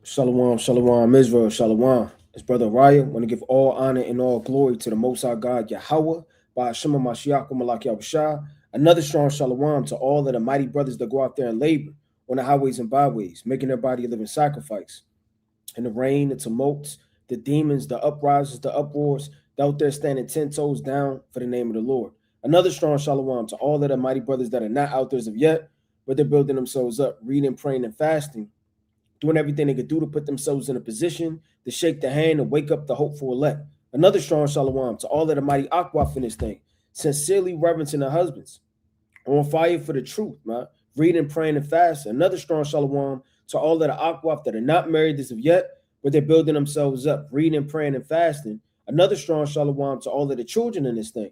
Shalom, shalom, Israel, shalom. It's Brother Raya. Want to give all honor and all glory to the Most High God, Yahweh, by Hashem Mashiach, Malak Yahushua. Another strong shalom to all of the mighty brothers that go out there and labor on the highways and byways, making their body a living sacrifice. In the rain, the tumults, the demons, the uprisings, the uproars, they're out there standing 10 toes down for the name of the Lord. Another strong shalom to all of the mighty brothers that are not out there as of yet, but they're building themselves up, reading, praying, and fasting, doing everything they could do to put themselves in a position to shake the hand and wake up the hopeful elect. Another strong shalom to all of the mighty Aquaf in this thing, sincerely reverencing their husbands, on fire for the truth, man. Reading, praying, and fasting. Another strong shalom to all of the Aquaf that are not married as of yet, but they're building themselves up, reading, praying, and fasting. Another strong shalom to all of the children in this thing,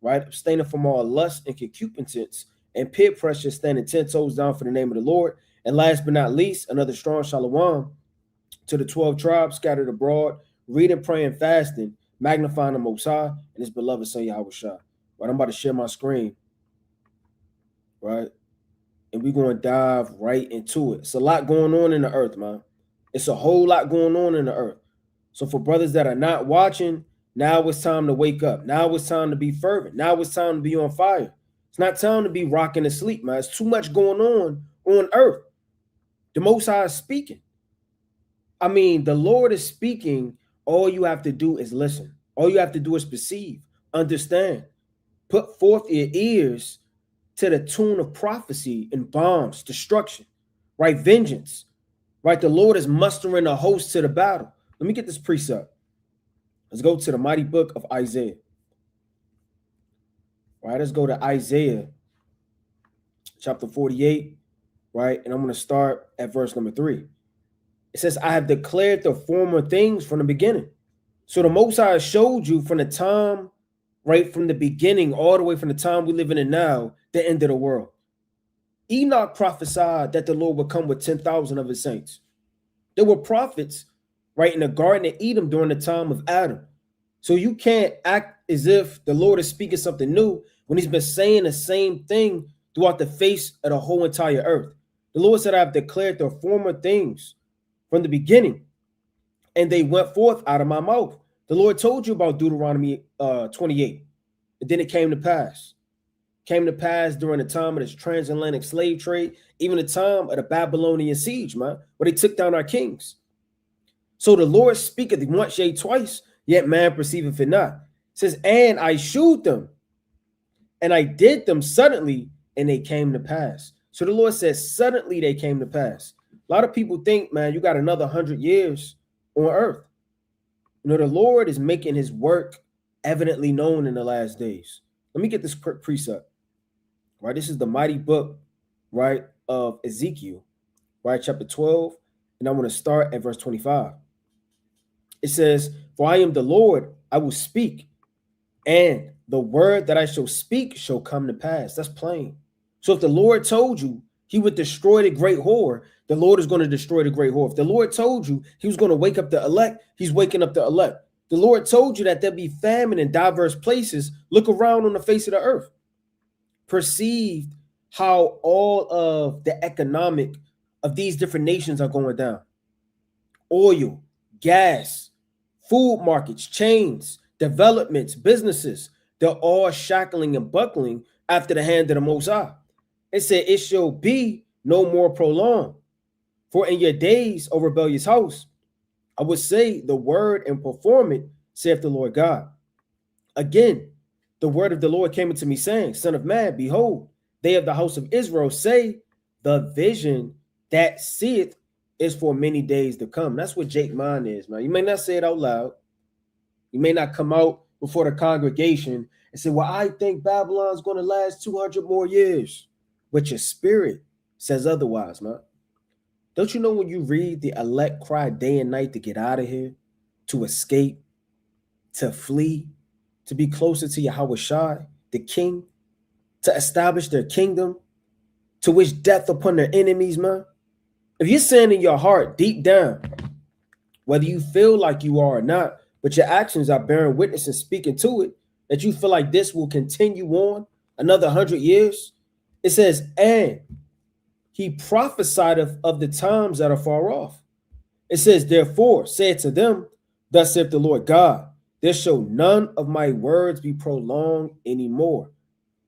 right? Abstaining from all lust and concupiscence and peer pressure, standing 10 toes down for the name of the Lord. And last but not least, another strong shalom to the 12 tribes scattered abroad, reading, praying, fasting, magnifying the Most High and his beloved Son Yahweh Shah. Right, I'm about to share my screen, right? And we're going to dive right into it. It's a lot going on in the earth, man. It's a whole lot going on in the earth. So for brothers that are not watching, now it's time to wake up. Now it's time to be fervent. Now it's time to be on fire. It's not time to be rocking to sleep, man. It's too much going on earth. The Most High is speaking. I mean, the Lord is speaking. All you have to do is listen. All you have to do is perceive, understand, put forth your ears to the tune of prophecy and bombs, destruction, right? Vengeance, right? The Lord is mustering a host to the battle. Let me get this precept. Let's go to the mighty book of Isaiah. Right, let's go to Isaiah chapter 48, right? And I'm going to start at verse number 3. It says, I have declared the former things from the beginning. So the Most High showed you from the time, right, from the beginning, all the way from the time we live in now, the end of the world. Enoch prophesied that the Lord would come with 10,000 of his saints. There were prophets, right, in the Garden of Eden during the time of Adam. So you can't act as if the Lord is speaking something new when he's been saying the same thing throughout the face of the whole entire earth. The Lord said, I have declared the former things from the beginning, and they went forth out of my mouth. The Lord told you about Deuteronomy 28, and then it came to pass. Came to pass during the time of this transatlantic slave trade, even the time of the Babylonian siege, man, where they took down our kings. So the Lord speaketh once, yea, twice, yet man perceiveth it not. It says, and I shewed them, and I did them suddenly, and they came to pass. So the Lord says, suddenly they came to pass. A lot of people think, man, you got another 100 years on earth. You know, the Lord is making his work evidently known in the last days. Let me get this precept. Right, this is the mighty book, right, of Ezekiel, right, chapter 12, and I'm going to start at verse 25. It says, for I am the Lord, I will speak, and the word that I shall speak shall come to pass. That's plain. So if the Lord told you he would destroy the great whore, the Lord is going to destroy the great whore. If the Lord told you he was going to wake up the elect, he's waking up the elect. The Lord told you that there'll be famine in diverse places. Look around on the face of the earth. Perceived how all of the economic of these different nations are going down. Oil, gas, food markets, chains, developments, businesses, they're all shackling and buckling after the hand of the Most High. It said, it shall be no more prolonged. For in your days, O rebellious house, I would say the word and perform it, saith the Lord God. Again, the word of the Lord came unto me, saying, Son of man, behold, they of the house of Israel say, the vision that seeth is for many days to come. That's what Jake Mine is, man. You may not say it out loud. You may not come out before the congregation and say, well, I think Babylon's going to last 200 more years. But your spirit says otherwise, man. Don't you know when you read the elect cry day and night to get out of here, to escape, to flee, to be closer to Yahweh Shai, the king, to establish their kingdom, to wish death upon their enemies, man? If you're saying in your heart, deep down, whether you feel like you are or not, but your actions are bearing witness and speaking to it, that you feel like this will continue on another 100 years, it says, and he prophesied of the times that are far off. It says, therefore, say it to them, thus saith the Lord God, there shall none of my words be prolonged anymore,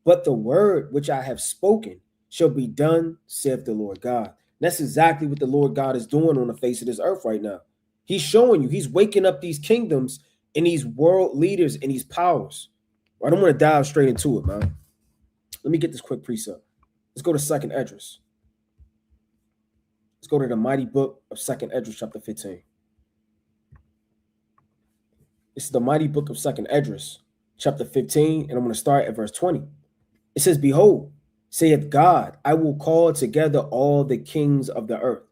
but the word which I have spoken shall be done, saith the Lord God. And that's exactly what the Lord God is doing on the face of this earth right now. He's showing you, he's waking up these kingdoms and these world leaders and these powers. I don't want to dive straight into it, man. Let me get this quick precept. Let's go to 2nd Esdras. Let's go to the mighty book of 2nd Esdras, chapter 15. This is the mighty book of 2nd Esdras, chapter 15, and I'm going to start at verse 20. It says, behold, saith God, I will call together all the kings of the earth.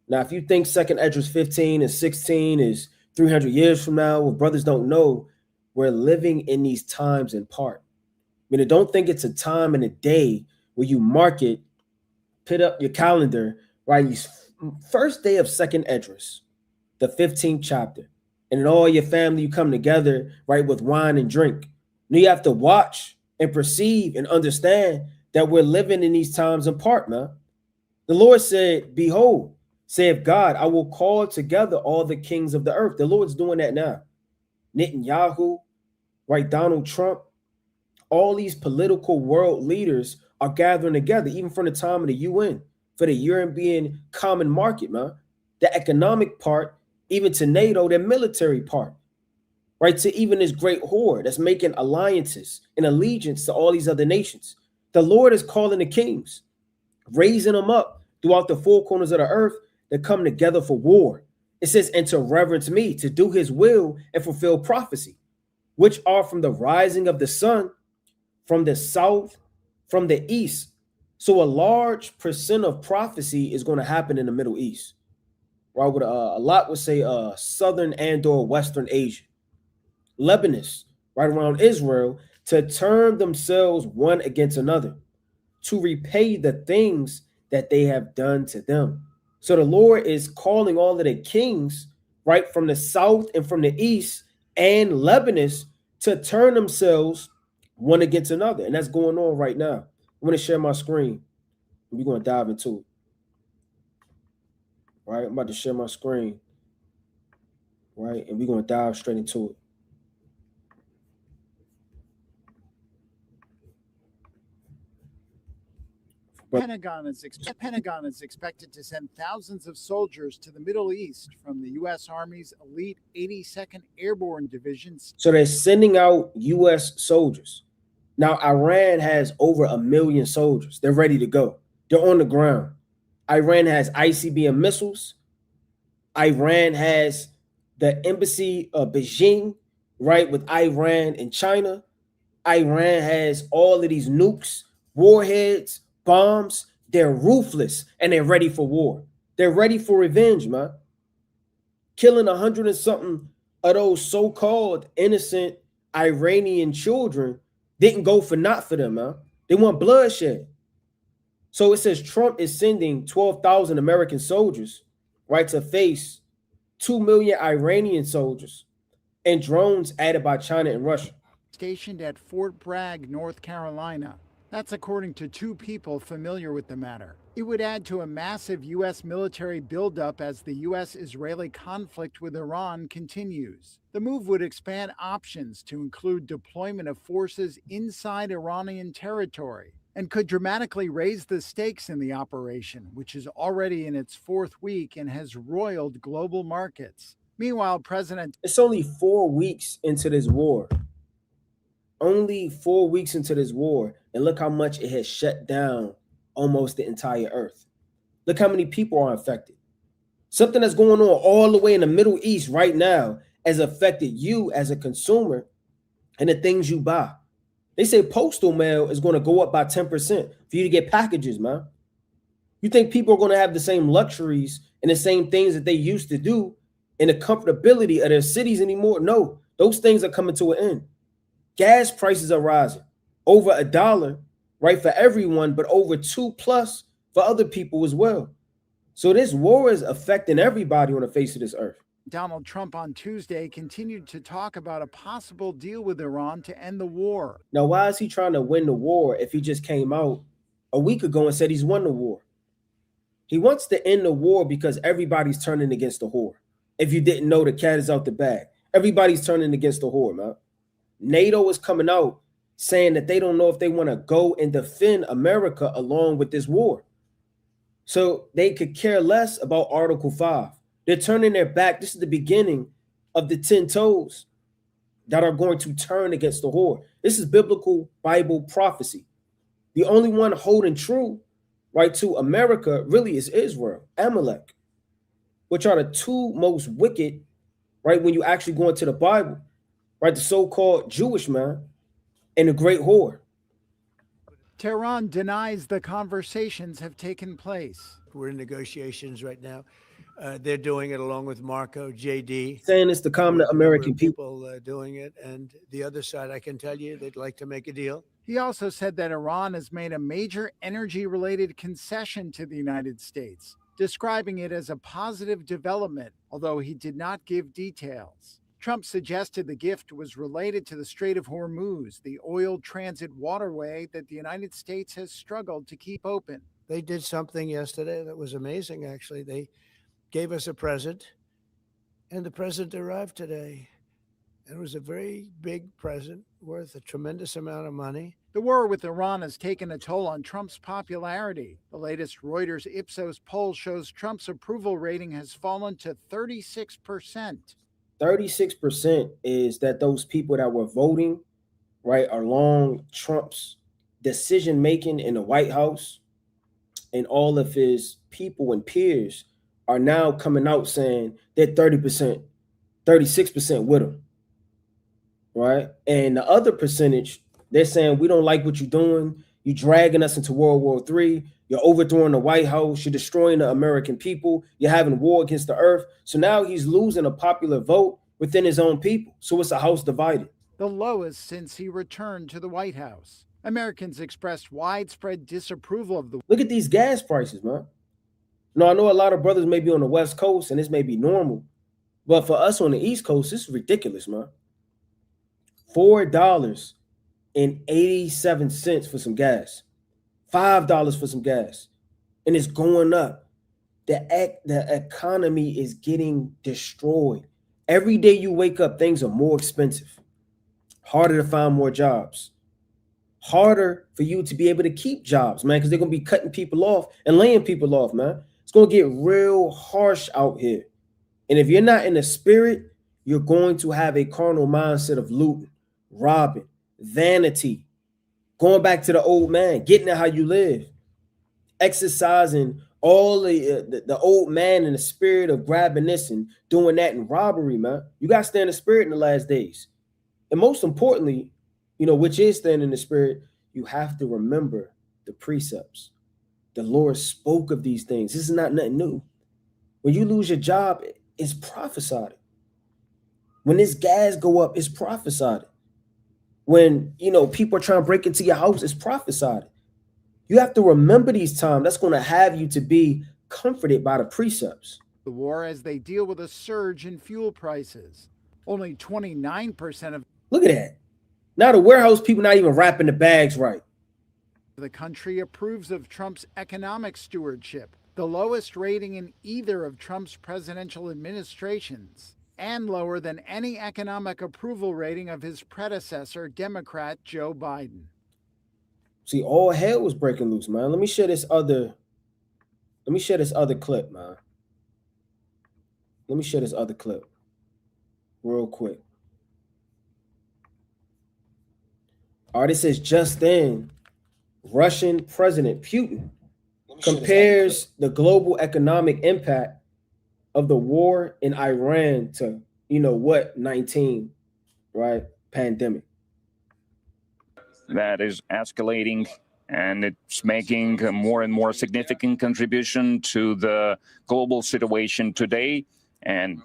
Now, if you think 2nd Esdras 15 and 16 is 300 years from now, well, brothers don't know, we're living in these times in part. I mean, don't think it's a time and a day where you mark it, put up your calendar, right? First day of 2nd Esdras, the 15th chapter, and in all your family, you come together, right, with wine and drink. Now you have to watch and perceive and understand that we're living in these times in part, man. The Lord said, behold, saith God, I will call together all the kings of the earth. The Lord's doing that now. Netanyahu, right, Donald Trump, all these political world leaders are gathering together, even from the time of the UN, for the European common market, man. The economic part, even to NATO, their military part, right? To even this great horde that's making alliances and allegiance to all these other nations. The Lord is calling the kings, raising them up throughout the four corners of the earth to come together for war. It says, and to reverence me, to do his will and fulfill prophecy, which are from the rising of the sun, from the south, from the east. So a large percent of prophecy is going to happen in the Middle East. Right? A lot would say southern and or Western Asia. Lebanon, right around Israel, to turn themselves one against another, to repay the things that they have done to them. So the Lord is calling all of the kings, right, from the south and from the east and Lebanon to turn themselves one against another. And that's going on right now. I'm going to share my screen. We're going to dive into it. Right? I'm about to share my screen. Right? And we're going to dive straight into it. Pentagon is expected to send thousands of soldiers to the Middle East from the U.S. Army's elite 82nd Airborne Division. So they're sending out U.S. soldiers. Now, Iran has over 1 million soldiers. They're ready to go. They're on the ground. Iran has ICBM missiles. Iran has the embassy of Beijing, right, with Iran and China. Iran has all of these nukes, warheads, bombs. They're ruthless and they're ready for war. They're ready for revenge, man. Killing 100 and something of those so-called innocent Iranian children didn't go for naught for them, man. They want bloodshed. So it says Trump is sending 12,000 American soldiers, right, to face 2 million Iranian soldiers and drones added by China and Russia. Stationed at Fort Bragg, North Carolina. That's according to two people familiar with the matter. It would add to a massive U.S. military buildup as the U.S.-Israeli conflict with Iran continues. The move would expand options to include deployment of forces inside Iranian territory and could dramatically raise the stakes in the operation, which is already in its fourth week and has roiled global markets. Meanwhile, It's only 4 weeks into this war. Only 4 weeks into this war, and look how much it has shut down almost the entire earth. Look how many people are affected. Something that's going on all the way in the Middle East right now has affected you as a consumer and the things you buy. They say postal mail is going to go up by 10% for you to get packages, man. You think people are going to have the same luxuries and the same things that they used to do in the comfortability of their cities anymore? No, those things are coming to an end. Gas prices are rising over $1, right, for everyone, but over $2+ for other people as well. So this war is affecting everybody on the face of this earth. Donald Trump on Tuesday continued to talk about a possible deal with Iran to end the war. Now, why is he trying to win the war if he just came out a week ago and said he's won the war? He wants to end the war because everybody's turning against the whore. If you didn't know, the cat is out the bag. Everybody's turning against the whore, man. NATO is coming out saying that they don't know if they want to go and defend America along with this war. So they could care less about Article 5. They're turning their back. This is the beginning of the 10 toes that are going to turn against the whore. This is biblical Bible prophecy. The only one holding true, right, to America really is Israel, Amalek, which are the two most wicked, right, when you actually go into the Bible, right, the so-called Jewish man and the great whore. Tehran denies the conversations have taken place. We're in negotiations right now. They're doing it along with Marco, JD. Saying it's the common American people doing it. And the other side, I can tell you, they'd like to make a deal. He also said that Iran has made a major energy-related concession to the United States, describing it as a positive development, although he did not give details. Trump suggested the gift was related to the Strait of Hormuz, the oil transit waterway that the United States has struggled to keep open. They did something yesterday that was amazing, actually. They gave us a present, and the present arrived today. It was a very big present worth a tremendous amount of money. The war with Iran has taken a toll on Trump's popularity. The latest Reuters Ipsos poll shows Trump's approval rating has fallen to 36%. 36% is that those people that were voting, right, along Trump's decision making in the White House, and all of his people and peers are now coming out saying they're 30%, 36% with him, right? And the other percentage, they're saying, we don't like what you're doing. You're dragging us into World War III. You're overthrowing the White House. You're destroying the American people. You're having war against the earth. So now he's losing a popular vote within his own people. So it's a house divided. The lowest since he returned to the White House. Americans expressed widespread disapproval of the... Look at these gas prices, man. No, I know a lot of brothers may be on the West Coast and this may be normal, but for us on the East Coast, this is ridiculous, man. $4.87 for some gas, $5 for some gas, and it's going up. The economy is getting destroyed. Every day you wake up, things are more expensive, harder to find more jobs, harder for you to be able to keep jobs, man, because they're going to be cutting people off and laying people off, man. It's going to get real harsh out here. And if you're not in the spirit, you're going to have a carnal mindset of looting, robbing, vanity, going back to the old man, getting at how you live, exercising all the old man in the spirit of grabbing this and doing that in robbery, man. You got to stay in the spirit in the last days. And most importantly, which is staying in the spirit, you have to remember the precepts. The Lord spoke of these things. This is not nothing new. When you lose your job, it's prophesied. When this gas go up, it's prophesied. When, people are trying to break into your house, it's prophesied. You have to remember these times. That's going to have you to be comforted by the precepts. The war as they deal with a surge in fuel prices. Only 29% of... Look at that. Now the warehouse people not even wrapping the bags right. The country approves of Trump's economic stewardship, the lowest rating in either of Trump's presidential administrations, and lower than any economic approval rating of his predecessor, Democrat Joe Biden. See, all hell was breaking loose, man. Let me share this other clip, man. Let me share this other clip real quick. All right, it says just then, Russian President Putin compares the global economic impact of the war in Iran to, 19, right? Pandemic. That is escalating, and it's making a more and more significant contribution to the global situation today. And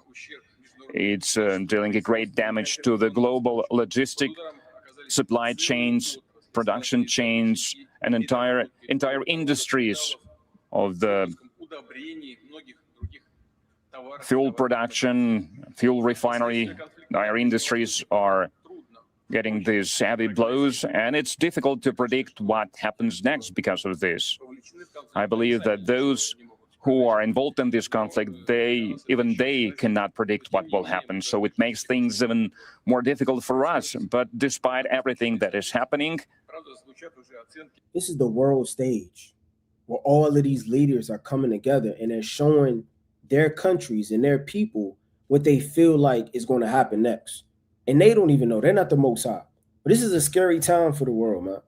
it's dealing a great damage to the global logistic supply chains, production chains, and entire industries of the fuel production, fuel refinery. Our industries are getting these heavy blows, and it's difficult to predict what happens next because of this. I believe that those who are involved in this conflict, even they cannot predict what will happen. So it makes things even more difficult for us. But despite everything that is happening, this is the world stage where all of these leaders are coming together and they're showing their countries and their people what they feel like is going to happen next. And they don't even know. They're not the Most High. But this is a scary time for the world, man.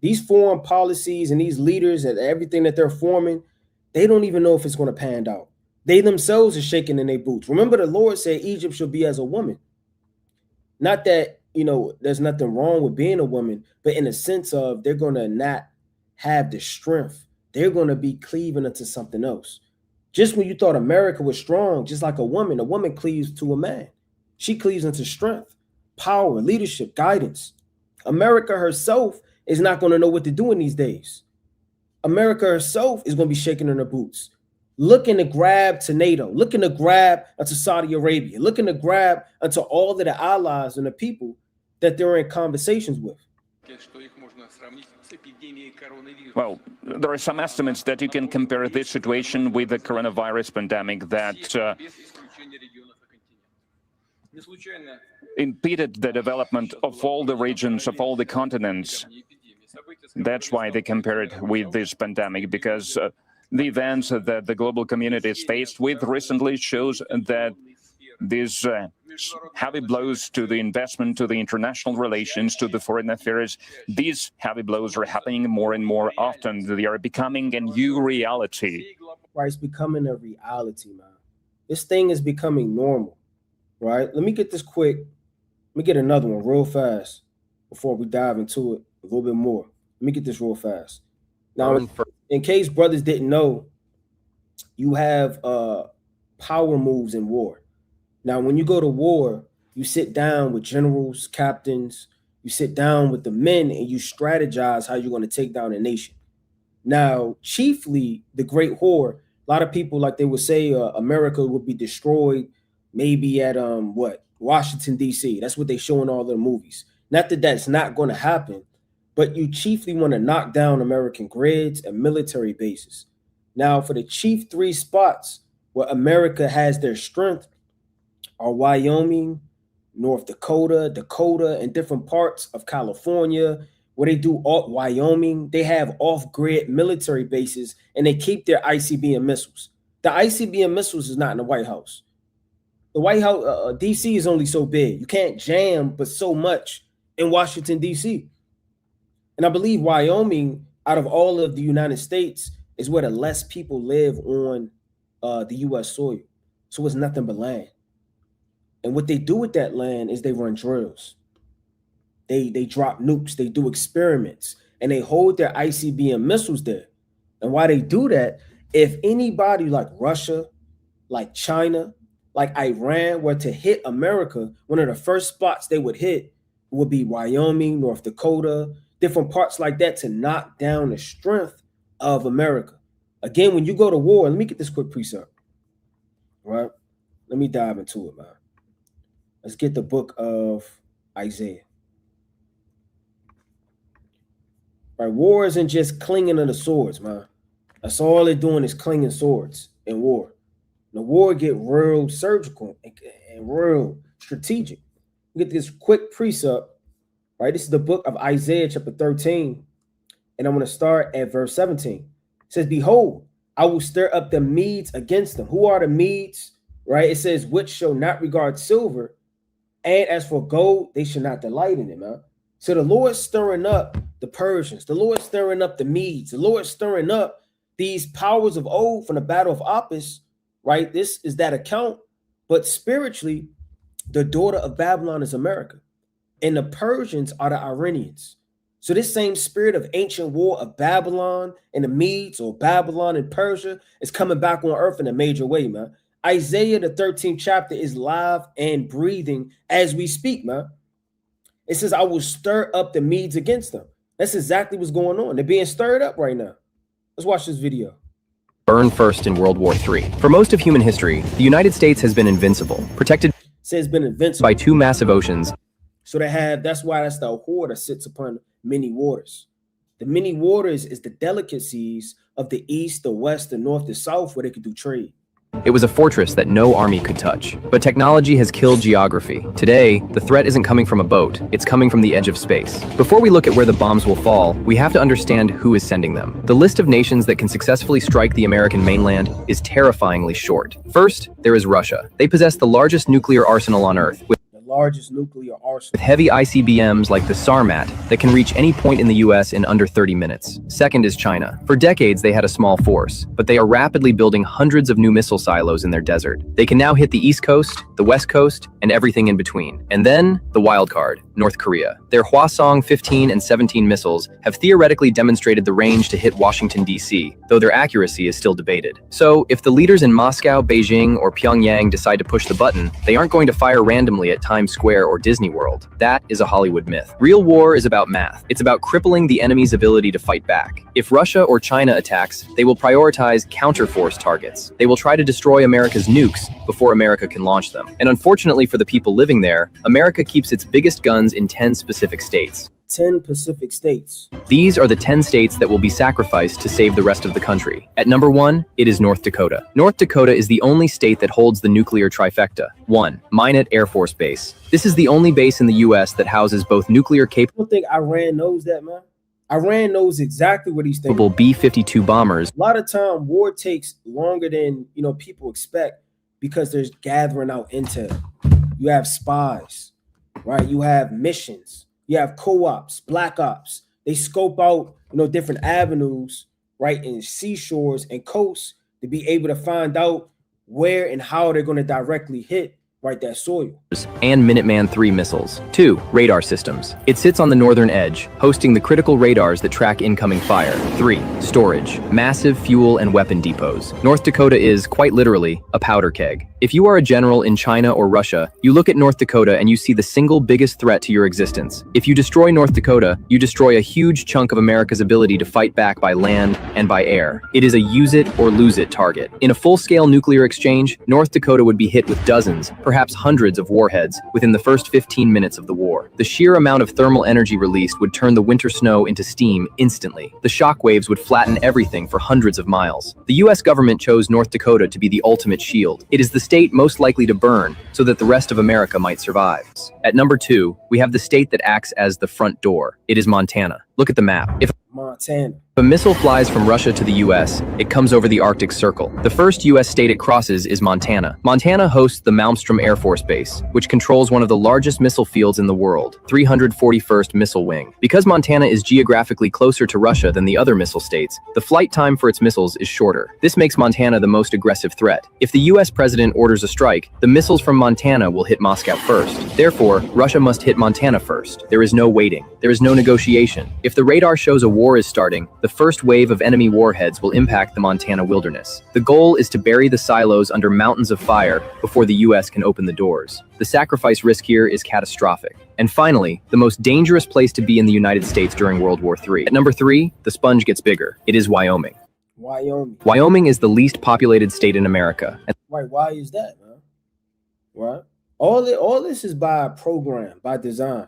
These foreign policies and these leaders and everything that they're forming, they don't even know if it's going to pan out. They themselves are shaking in their boots. Remember, the Lord said Egypt shall be as a woman. Not that, there's nothing wrong with being a woman, but in the sense of they're going to not have the strength. They're going to be cleaving into something else. Just when you thought America was strong, just like a woman cleaves to a man. She cleaves into strength, power, leadership, guidance. America herself is not going to know what to do in these days. America herself is going to be shaking in her boots, looking to grab to NATO, looking to grab onto Saudi Arabia, looking to grab onto all of the allies and the people that they're in conversations with. Well, there are some estimates that you can compare this situation with the coronavirus pandemic that impeded the development of all the regions, of all the continents. That's why they compare it with this pandemic, because the events that the global community is faced with recently shows that these heavy blows to the investment, to the international relations, to the foreign affairs, these heavy blows are happening more and more often. They are becoming a new reality. Right, it's becoming a reality, man. This thing is becoming normal, right? Let me get this quick. Let me get another one real fast before we dive into it a little bit more. Let me get this real fast. Now, in case brothers didn't know, you have power moves in war. Now, when you go to war, you sit down with generals, captains, you sit down with the men, and you strategize how you're going to take down a nation. Now, chiefly the Great Whore, a lot of people, like they would say, America would be destroyed maybe at Washington, D.C. That's what they show in all the movies. Not that that's not going to happen, but you chiefly want to knock down American grids and military bases. Now, for the chief three spots where America has their strength are Wyoming, North Dakota, and different parts of California, where they do Wyoming, they have off-grid military bases, and they keep their ICBM missiles. The ICBM missiles is not in the White House. The White House, DC is only so big. You can't jam but so much in Washington, DC. And I believe Wyoming, out of all of the United States, is where the less people live on the U.S. soil. So it's nothing but land. And what they do with that land is they run drills. They drop nukes, they do experiments, and they hold their ICBM missiles there. And why they do that, if anybody like Russia, like China, like Iran were to hit America, one of the first spots they would hit would be Wyoming, North Dakota, different parts like that to knock down the strength of America. Again, when you go to war, let me get this quick precept, right? Let me dive into it, man. Let's get the book of Isaiah. Right, war isn't just clinging to the swords, man. That's all they're doing is clinging swords in war. The war get real surgical and real strategic. Get this quick precept, right? This is the book of Isaiah, chapter 13, and I'm going to start at verse 17. It says, "Behold, I will stir up the Medes against them." Who are the Medes? Right? It says, "Which shall not regard silver, and as for gold, they shall not delight in it," man. So the Lord's stirring up the Persians. The Lord's stirring up the Medes. The Lord's stirring up these powers of old from the battle of Opis, right? This is that account. But spiritually, the daughter of Babylon is America. And the Persians are the Iranians. So this same spirit of ancient war of Babylon and the Medes, or Babylon and Persia, is coming back on earth in a major way, man. Isaiah, the 13th chapter, is live and breathing as we speak, man. It says, "I will stir up the Medes against them." That's exactly what's going on. They're being stirred up right now. Let's watch this video. Burn first in World War III. For most of human history, the United States has been invincible, protected Says been invincible by two massive oceans. So that's why that's the whore that sits upon many waters. The many waters is the delicacies of the east, the west, the north, the south, where they could do trade. It was a fortress that no army could touch. But technology has killed geography. Today, the threat isn't coming from a boat, it's coming from the edge of space. Before we look at where the bombs will fall, we have to understand who is sending them. The list of nations that can successfully strike the American mainland is terrifyingly short. First, there is Russia. They possess the largest nuclear arsenal on Earth, with Largest nuclear arsenal. heavy ICBMs like the Sarmat that can reach any point in the US in under 30 minutes. Second is China. For decades, they had a small force, but they are rapidly building hundreds of new missile silos in their desert. They can now hit the East Coast, the West Coast, and everything in between. And then, the wild card, North Korea. Their Hwasong 15 and 17 missiles have theoretically demonstrated the range to hit Washington, D.C., though their accuracy is still debated. So, if the leaders in Moscow, Beijing, or Pyongyang decide to push the button, they aren't going to fire randomly at Times Square or Disney World. That is a Hollywood myth. Real war is about math. It's about crippling the enemy's ability to fight back. If Russia or China attacks, they will prioritize counterforce targets. They will try to destroy America's nukes before America can launch them. And unfortunately for the people living there, America keeps its biggest guns in 10 specific states. 10 Pacific states. These are the 10 states that will be sacrificed to save the rest of the country. At number 1, it is North Dakota. North Dakota is the only state that holds the nuclear trifecta. 1. Minot Air Force Base. This is the only base in the U.S. that houses both nuclear I don't think Iran knows that, man. Iran knows exactly what he's thinking. capable B-52 bombers. A lot of time, war takes longer than people expect because there's gathering out intel. You have spies, right? You have missions. You have co-ops, black ops. They scope out, different avenues, right, in seashores and coasts to be able to find out where and how they're going to directly hit, right, that soil. And Minuteman III missiles. 2. Radar systems. It sits on the northern edge, hosting the critical radars that track incoming fire. 3. Storage. Massive fuel and weapon depots. North Dakota is, quite literally, a powder keg. If you are a general in China or Russia, you look at North Dakota and you see the single biggest threat to your existence. If you destroy North Dakota, you destroy a huge chunk of America's ability to fight back by land and by air. It is a use it or lose it target. In a full-scale nuclear exchange, North Dakota would be hit with dozens, perhaps hundreds of warheads within the first 15 minutes of the war. The sheer amount of thermal energy released would turn the winter snow into steam instantly. The shock waves would flatten everything for hundreds of miles. The US government chose North Dakota to be the ultimate shield. It is the state most likely to burn so that the rest of America might survive. At number 2, we have the state that acts as the front door. It is Montana. Look at the map. If Montana. a missile flies from Russia to the US, it comes over the Arctic Circle. The first US state it crosses is Montana. Montana hosts the Malmstrom Air Force Base, which controls one of the largest missile fields in the world, 341st Missile Wing. Because Montana is geographically closer to Russia than the other missile states, the flight time for its missiles is shorter. This makes Montana the most aggressive threat. If the US president orders a strike, the missiles from Montana will hit Moscow first. Therefore, Russia must hit Montana first. There is no waiting. There is no negotiation. If the radar shows a war is starting, the first wave of enemy warheads will impact the Montana wilderness. The goal is to bury the silos under mountains of fire before the US can open the doors. The sacrifice risk here is catastrophic. And finally, the most dangerous place to be in the United States during World War III. At number 3, the sponge gets bigger. It is Wyoming. Wyoming. Wyoming is the least populated state in America. Right, why is that, man? Right? All this is by program, by design.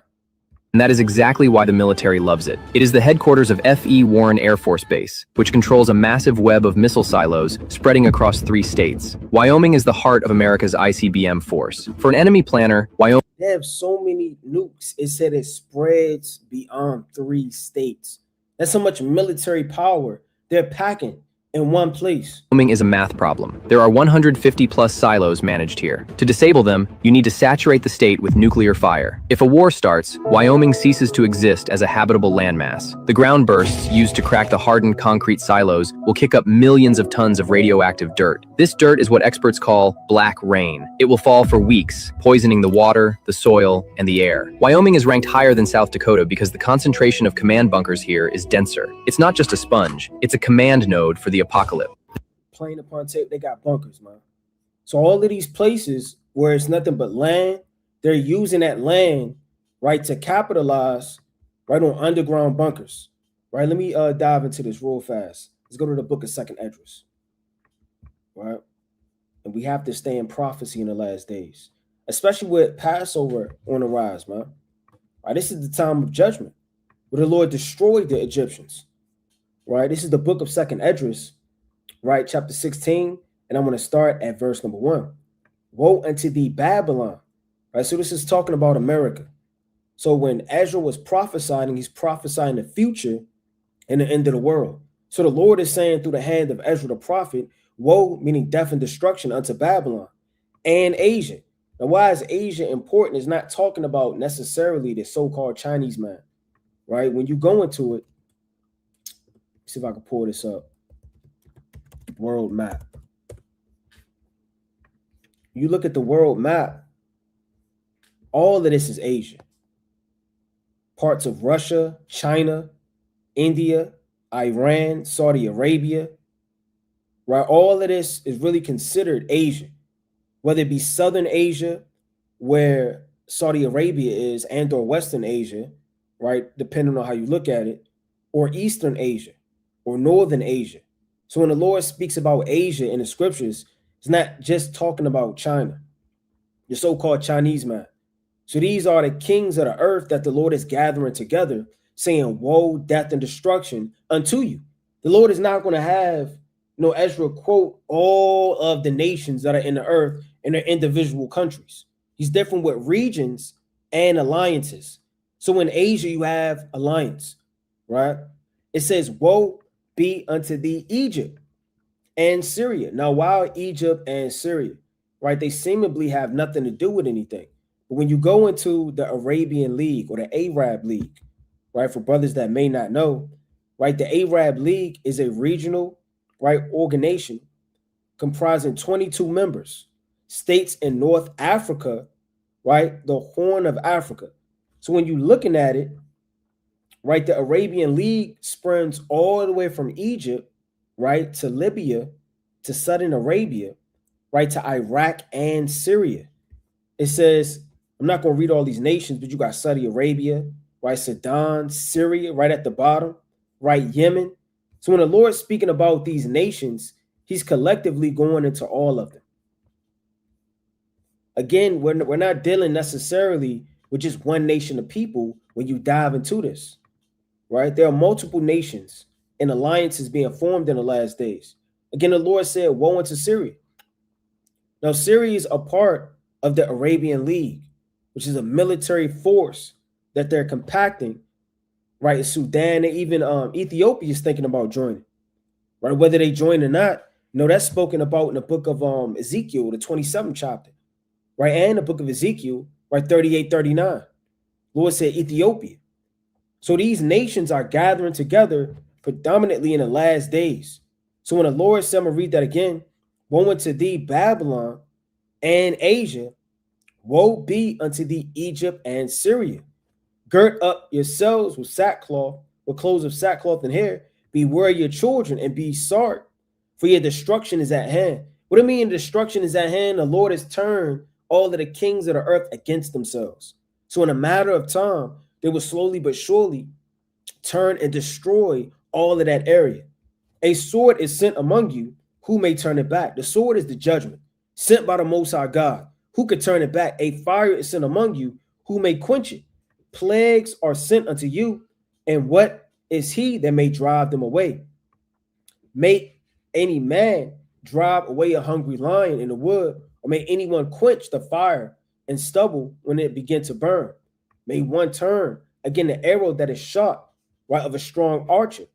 And that is exactly why the military loves it. It is the headquarters of F.E. Warren Air Force Base, which controls a massive web of missile silos spreading across 3 states. Wyoming is the heart of America's ICBM force. For an enemy planner, Wyoming They have so many nukes. It said it spreads beyond 3 states. That's how much military power they're packing in one place. is a math problem. There are 150 plus silos managed here. To disable them, you need to saturate the state with nuclear fire. If a war starts, Wyoming ceases to exist as a habitable landmass. The ground bursts used to crack the hardened concrete silos will kick up millions of tons of radioactive dirt. This dirt is what experts call black rain. It will fall for weeks, poisoning the water, the soil, and the air. Wyoming is ranked higher than South Dakota because the concentration of command bunkers here is denser. It's not just a sponge, it's a command node for the apocalypse. Plain upon tape, they got bunkers, man. So all of these places where it's nothing but land, they're using that land, right, to capitalize, right, on underground bunkers. Right, let me dive into this real fast. Let's go to the book of 2nd Esdras. Right, and we have to stay in prophecy in the last days, especially with Passover on the rise, man. Right, this is the time of judgment. where the Lord destroyed the Egyptians, right? This is the book of 2nd Esdras, right? Chapter 16, and I'm going to start at verse number 1. Woe unto thee, Babylon, right? So this is talking about America. So when Ezra was prophesying, he's prophesying the future and the end of the world. So the Lord is saying through the hand of Ezra the prophet, woe, meaning death and destruction unto Babylon and Asia. Now, why is Asia important? It's not talking about necessarily the so-called Chinese man, right? When you go into it, see if I can pull this up. World map. You look at the world map, all of this is Asia. Parts of Russia, China, India, Iran, Saudi Arabia, right? All of this is really considered Asia, whether it be Southern Asia, where Saudi Arabia is, and or Western Asia, right? Depending on how you look at it, or Eastern Asia, or Northern Asia. So when the Lord speaks about Asia in the scriptures, it's not just talking about China, the so-called Chinese man. So these are the kings of the earth that the Lord is gathering together, saying, woe, death, and destruction unto you. The Lord is not going to have, Ezra quote all of the nations that are in the earth in their individual countries. He's different with regions and alliances. So in Asia, you have alliance, right? It says, woe be unto thee, Egypt and Syria. Now, while Egypt and Syria, right, they seemingly have nothing to do with anything. But when you go into the Arabian League or the Arab League, right, for brothers that may not know, right, the Arab League is a regional, right, organization comprising 22 members, states in North Africa, right, the Horn of Africa. So when you're looking at it, right, the Arabian League spans all the way from Egypt, right, to Libya, to Southern Arabia, right, to Iraq and Syria. It says, I'm not going to read all these nations, but you got Saudi Arabia, right, Sudan, Syria, right at the bottom, right, Yemen. So when the Lord's speaking about these nations, he's collectively going into all of them. Again, we're not dealing necessarily with just one nation of people when you dive into this, right? There are multiple nations and alliances being formed in the last days. Again, the Lord said, woe unto Syria. Now, Syria is a part of the Arabian League, which is a military force that they're compacting, right? Sudan and even Ethiopia is thinking about joining, right? Whether they join or not, that's spoken about in the book of Ezekiel, the 27th chapter, right? And the book of Ezekiel, right? 38, 39. Lord said Ethiopia. So these nations are gathering together predominantly in the last days. So when the Lord said, I'm going to read that again, woe unto thee, Babylon and Asia, woe be unto thee, Egypt and Syria. Girt up yourselves with sackcloth, with clothes of sackcloth and hair. Beware your children and be sorry, for your destruction is at hand. What do you mean destruction is at hand? The Lord has turned all of the kings of the earth against themselves. So in a matter of time, they will slowly but surely turn and destroy all of that area. A sword is sent among you. Who may turn it back? The sword is the judgment sent by the Most High God. Who could turn it back? A fire is sent among you. Who may quench it? Plagues are sent unto you. And what is he that may drive them away? May any man drive away a hungry lion in the wood, or may anyone quench the fire and stubble when it begin to burn? May one turn again the arrow that is shot, right, of a strong archer.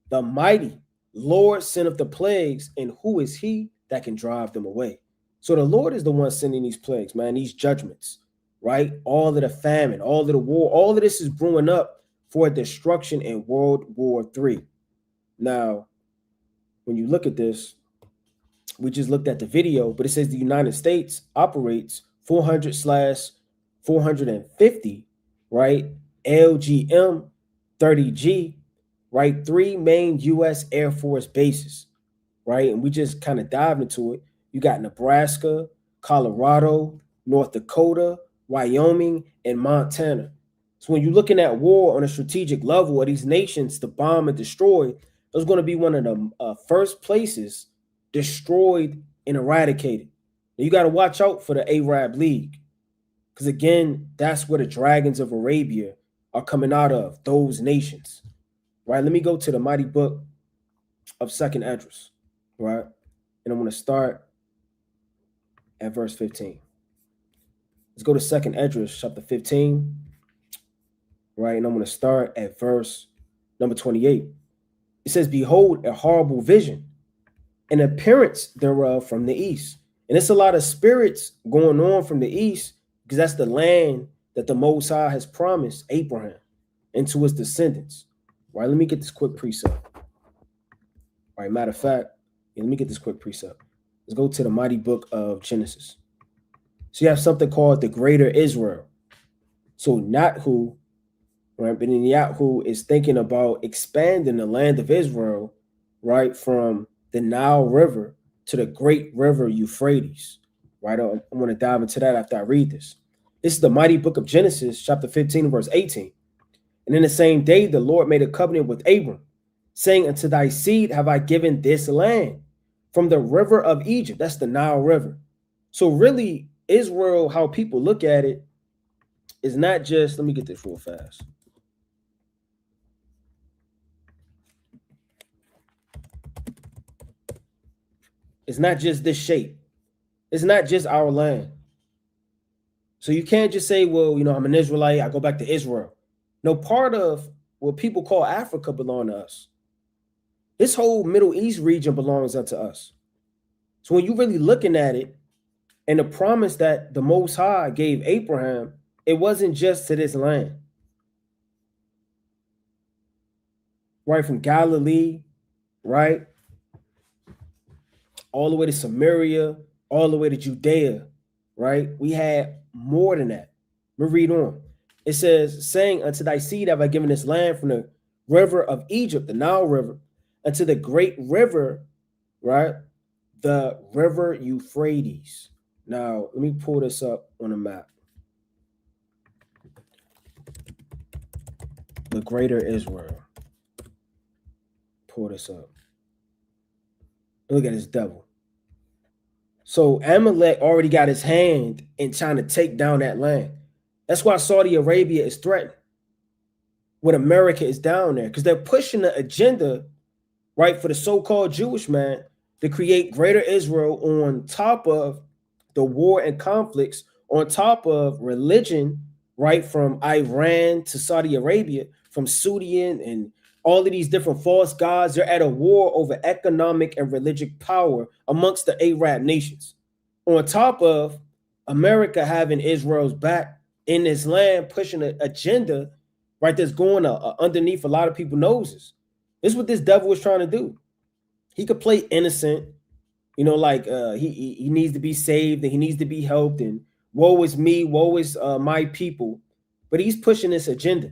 The mighty Lord sendeth the plagues, and who is he that can drive them away? So the Lord is the one sending these plagues, man, these judgments, right? All of the famine, all of the war, all of this is brewing up for destruction in World War III. Now, when you look at this, we just looked at the video, but it says the United States operates 400/450, right? LGM 30G, right? 3 main U.S. Air Force bases, right? And we just kind of dived into it. You got Nebraska, Colorado, North Dakota, Wyoming, and Montana. So when you're looking at war on a strategic level of these nations to bomb and destroy, those going to be one of the first places destroyed and eradicated. Now you got to watch out for the Arab League, because again, that's where the dragons of Arabia are coming out of, those nations. Right? Let me go to the mighty book of Second Esdras, right? And I'm going to start at verse 15. Let's go to Second Esdras, chapter 15, right? And I'm going to start at verse number 28. It says, behold, a horrible vision, an appearance thereof from the east. And it's a lot of spirits going on from the east, because that's the land that the Most High has promised Abraham and to his descendants. Right? Let me get this quick precept. All right, matter of fact, let me get this quick precept. Let's go to the mighty book of Genesis. So you have something called the Greater Israel. So Nahu, right? But Yahu is thinking about expanding the land of Israel, right, from the Nile River to the great river Euphrates. Right? I'm going to dive into that after I read this. This is the mighty book of Genesis, chapter 15, verse 18. And in the same day, the Lord made a covenant with Abram, saying, unto thy seed have I given this land, from the river of Egypt. That's the Nile River. So really, Israel, how people look at it, is not just, let me get this real fast. It's not just this shape. It's not just our land. So you can't just say, well, I'm an Israelite, I go back to Israel. No, part of what people call Africa belong to us. This whole Middle East region belongs unto us. So when you're really looking at it, and the promise that the Most High gave Abraham, it wasn't just to this land. Right, from Galilee, right, all the way to Samaria, all the way to Judea, right? We had more than that. Let me read on. It says, saying, unto thy seed have I given this land, from the river of Egypt, the Nile River, unto the great river, right? The river Euphrates. Now, let me pull this up on a map. The Greater Israel. Pull this up. Look at this devil. So Amalek already got his hand in trying to take down that land. That's why Saudi Arabia is threatened when America is down there, because they're pushing the agenda, right, for the so-called Jewish man to create Greater Israel on top of the war and conflicts, on top of religion, right, from Iran to Saudi Arabia, from Sudan and all of these different false gods. They're at a war over economic and religious power amongst the Arab nations. On top of America having Israel's back in this land, pushing an agenda, right, that's going underneath a lot of people's noses. This is what this devil is trying to do. He could play innocent, like he needs to be saved and he needs to be helped, and woe is me, woe is my people. But he's pushing this agenda.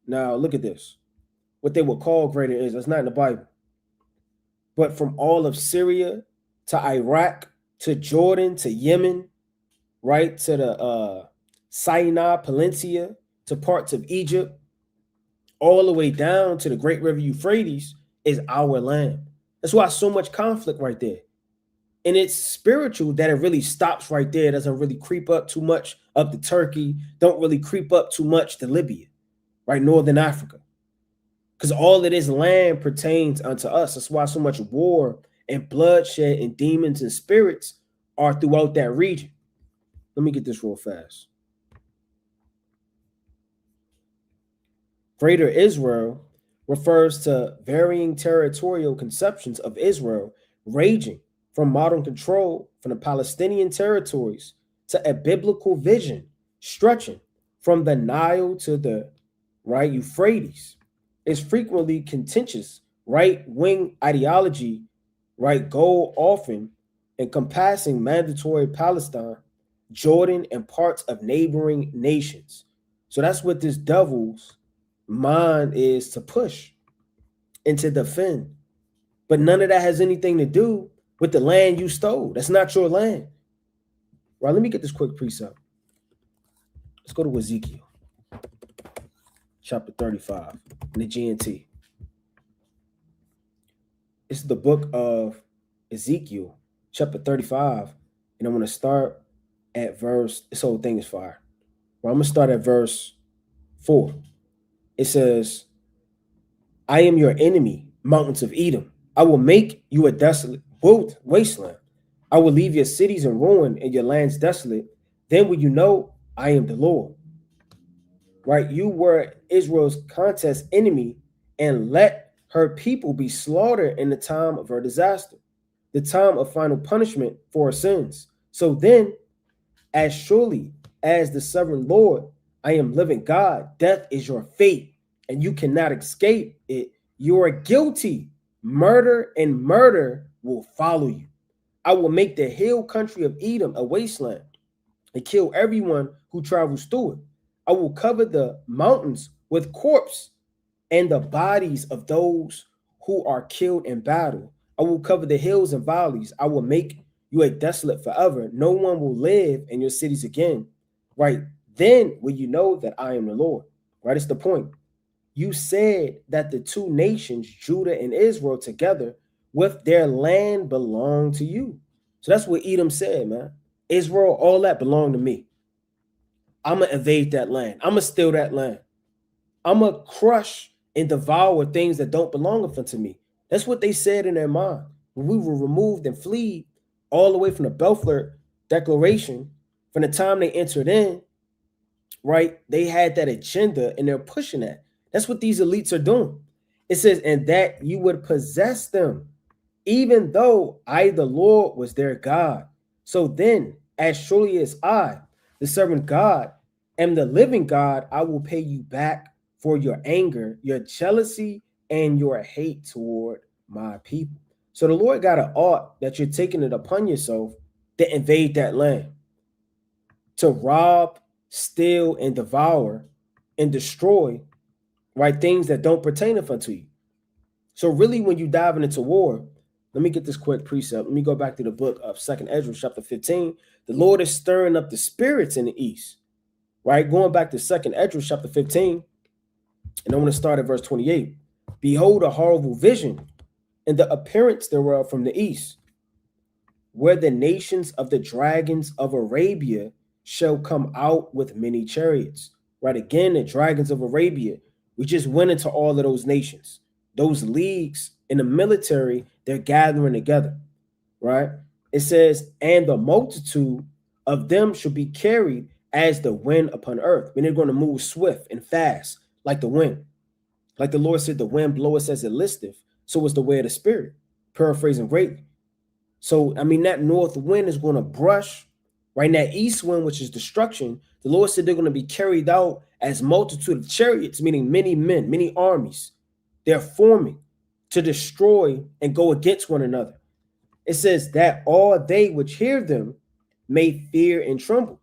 Now, look at this. What they would call Greater Israel. It's not in the Bible. But from all of Syria to Iraq to Jordan to Yemen, right, to the Sinai Peninsula, to parts of Egypt, all the way down to the great river Euphrates is our land. That's why so much conflict right there. And it's spiritual that it really stops right there. It doesn't really creep up too much up to Turkey. Don't really creep up too much to Libya, right, Northern Africa. Because all of this land pertains unto us. That's why so much war and bloodshed and demons and spirits are throughout that region. Let me get this real fast. Greater Israel refers to varying territorial conceptions of Israel ranging from modern control from the Palestinian territories to a biblical vision stretching from the Nile to the right Euphrates. Is frequently contentious right-wing ideology, right, goal often encompassing mandatory Palestine, Jordan, and parts of neighboring nations. So that's what this devil's mind is, to push and to defend. But none of that has anything to do with the land you stole. That's not your land. Right, let me get this quick precept. Let's go to Ezekiel. Chapter 35 in the GNT. This is the book of Ezekiel, chapter 35, and I'm going to start at verse, this whole thing is fire. Well, I'm going to start at verse 4. It says, I am your enemy, mountains of Edom. I will make you a desolate wasteland. I will leave your cities in ruin and your lands desolate. Then will you know I am the Lord. Right? You were Israel's contest enemy and let her people be slaughtered in the time of her disaster, the time of final punishment for her sins. So then, as surely as the sovereign Lord, I am living God, death is your fate, and you cannot escape it. You are guilty. Murder and murder will follow you. I will make the hill country of Edom a wasteland and kill everyone who travels through it. I will cover the mountains with corpse and the bodies of those who are killed in battle. I will cover the hills and valleys. I will make you a desolate forever. No one will live in your cities again. Right? Then will you know that I am the Lord. Right? It's the point. You said that the two nations, Judah and Israel, together with their land belong to you. So that's what Edom said, man. Israel, all that belonged to me. I'm going to invade that land. I'm going to steal that land. I'm going to crush and devour things that don't belong unto me. That's what they said in their mind. When we were removed and fled all the way from the Balfour Declaration, from the time they entered in, right, they had that agenda and they're pushing that. That's what these elites are doing. It says, and that you would possess them, even though I, the Lord, was their God. So then, as surely as I, the servant God, am the living God, I will pay you back for your anger, your jealousy, and your hate toward my people. So the Lord got an ought that you're taking it upon yourself to invade that land, to rob, steal, and devour and destroy, right, things that don't pertain unto you. So really, when you diving into war, let me get this quick precept. Let me go back to the book of 2nd Ezra, chapter 15. The Lord is stirring up the spirits in the east, right? Going back to 2nd Ezra, chapter 15, and I want to start at verse 28. Behold, a horrible vision, and the appearance thereof from the east, where the nations of the dragons of Arabia shall come out with many chariots. Right, again, the dragons of Arabia. We just went into all of those nations. Those leagues in the military, they're gathering together, right? It says, and the multitude of them shall be carried as the wind upon earth. I mean, they're going to move swift and fast like the wind. Like the Lord said, the wind bloweth as it listeth, so is the way of the spirit. Paraphrasing greatly. So, I mean, that north wind is going to brush, right? And that east wind, which is destruction, the Lord said they're going to be carried out as multitude of chariots, meaning many men, many armies. They're forming to destroy and go against one another. It says that all they which hear them may fear and tremble.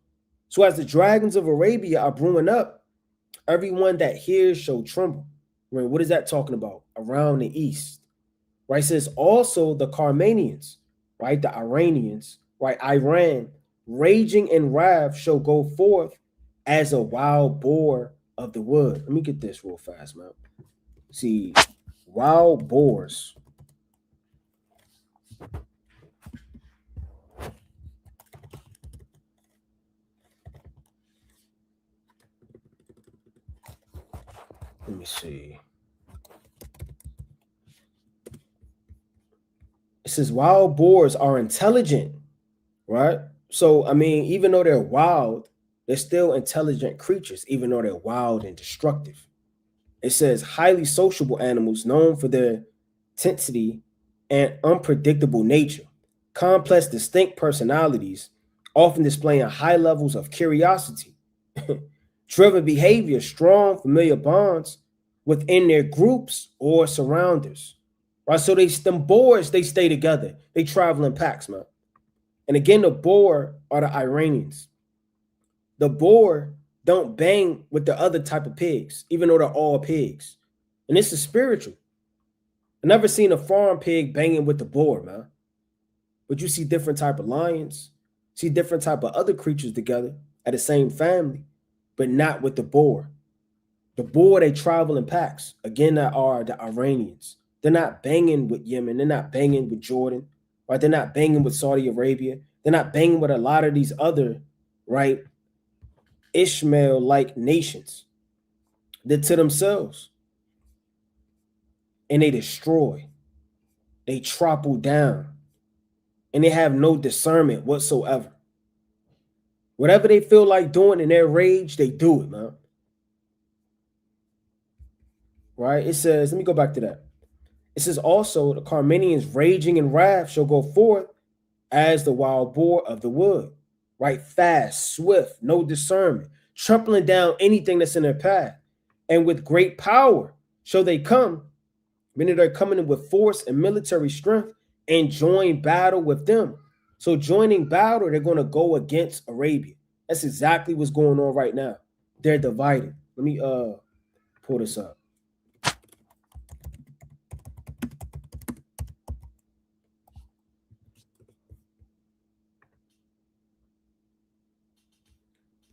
So as the dragons of Arabia are brewing up, everyone that hears shall tremble. Right? What is that talking about? Around the east. Right? It says also the Carmanians, right? The Iranians, right? Iran, raging in wrath shall go forth as a wild boar of the wood. Let me get this real fast, man. See, wild boars. Let me see. It says wild boars are intelligent, right? So, I mean, even though they're wild, they're still intelligent creatures, even though they're wild and destructive. It says highly sociable animals known for their intensity and unpredictable nature, complex, distinct personalities, often displaying high levels of curiosity, driven behavior, strong familiar bonds within their groups or surroundings. Right? So them boars, they stay together. They travel in packs, man. And again, the boar are the Iranians. The boar don't bang with the other type of pigs, even though they're all pigs. And this is spiritual. I've never seen a farm pig banging with the boar, man. But you see different type of lions, see different type of other creatures together at the same family, but not with the boar. The boar, they travel in packs. Again, that are the Iranians. They're not banging with Yemen. They're not banging with Jordan. Right? They're not banging with Saudi Arabia. They're not banging with a lot of these other, right, Ishmael-like nations. did to themselves. And they destroy. They topple down. And they have no discernment whatsoever. Whatever they feel like doing in their rage, they do it, man. Right? It says, let me go back to that. It says also, the Carmenians raging in wrath shall go forth as the wild boar of the wood. Right? Fast, swift, no discernment, trampling down anything that's in their path. And with great power shall they come, meaning they're coming in with force and military strength, and join battle with them. So joining battle, they're going to go against Arabia. That's exactly what's going on right now. They're divided. Let me pull this up.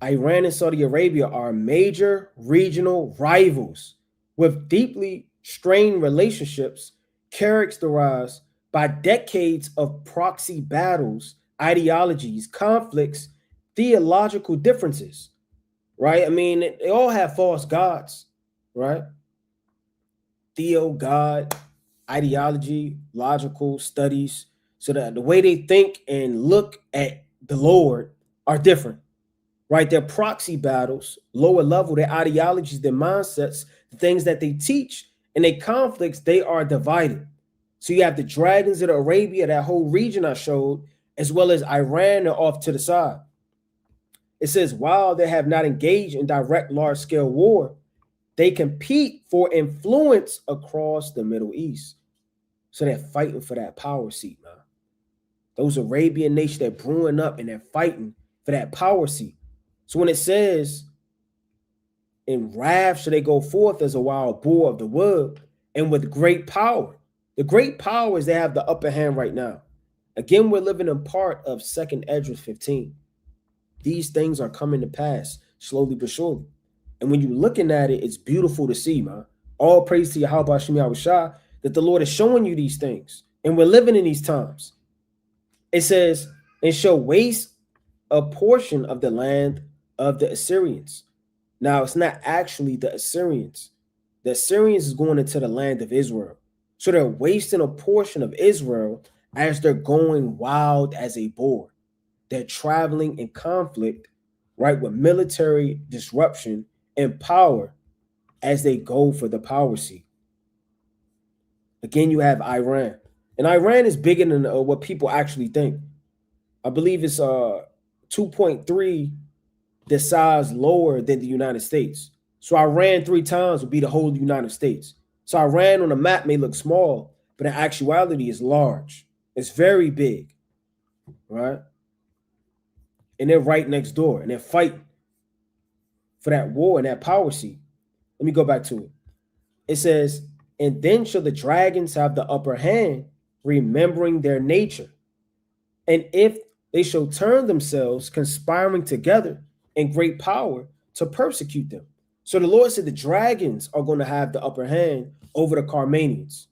Iran and Saudi Arabia are major regional rivals with deeply strained relationships characterized by decades of proxy battles, ideologies, conflicts, theological differences, right? I mean, they all have false gods, right? Theo, God, ideology, logical studies, so that the way they think and look at the Lord are different. Right? Their proxy battles, lower level, their ideologies, their mindsets, the things that they teach, and their conflicts, they are divided. So you have the dragons of Arabia, that whole region I showed, as well as Iran are off to the side. It says, while they have not engaged in direct large-scale war, they compete for influence across the Middle East. So they're fighting for that power seat, man. Those Arabian nations, they're brewing up and they're fighting for that power seat. So when it says, in wrath shall they go forth as a wild boar of the wood, and with great power. The great power is they have the upper hand right now. Again, we're living in part of 2nd Esdras 15. These things are coming to pass slowly but surely. And when you're looking at it, it's beautiful to see, man. All praise to Yahweh Hashem Yahushua that the Lord is showing you these things. And we're living in these times. It says, and shall waste a portion of the land of the Assyrians. Now, it's not actually the Assyrians. The Assyrians is going into the land of Israel. So they're wasting a portion of Israel as they're going wild as a boar. They're traveling in conflict, right, with military disruption and power as they go for the power seat. Again, you have Iran. And Iran is bigger than what people actually think. I believe it's 2.3 the size lower than the United States. So Iran 3 times would be the whole United States. So Iran on the map may look small, but in actuality is large. It's very big, right? And they're right next door, and they're fighting for that war and that power seat. Let me go back to it. It says, and then shall the dragons have the upper hand, remembering their nature. And if they shall turn themselves, conspiring together in great power to persecute them. So the Lord said the dragons are going to have the upper hand over the Carmanians.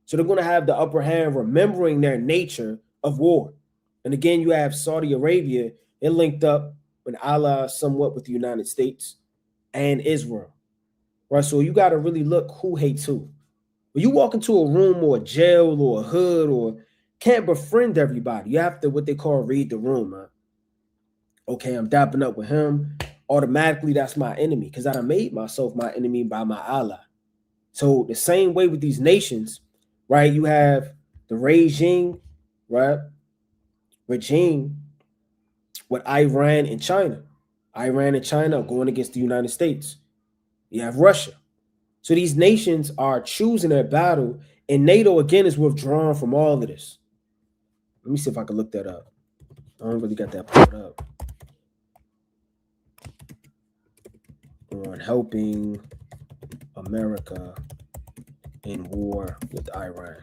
So they're going to have the upper hand, remembering their nature of war. And again, you have Saudi Arabia. It linked up with Allah somewhat with the United States and Israel. Right? So you got to really look who hates who. When you walk into a room or a jail or a hood or can't befriend everybody, you have to what they call read the room, man. Okay, I'm dapping up with him. Automatically, that's my enemy because I done made myself my enemy by my Allah. So the same way with these nations, right? You have the regime, right? Regime with Iran and China. Iran and China are going against the United States. You have Russia. So these nations are choosing their battle, and NATO again is withdrawn from all of this. Let me see if I can look that up. I don't really got that pulled up. On helping America in war with Iran.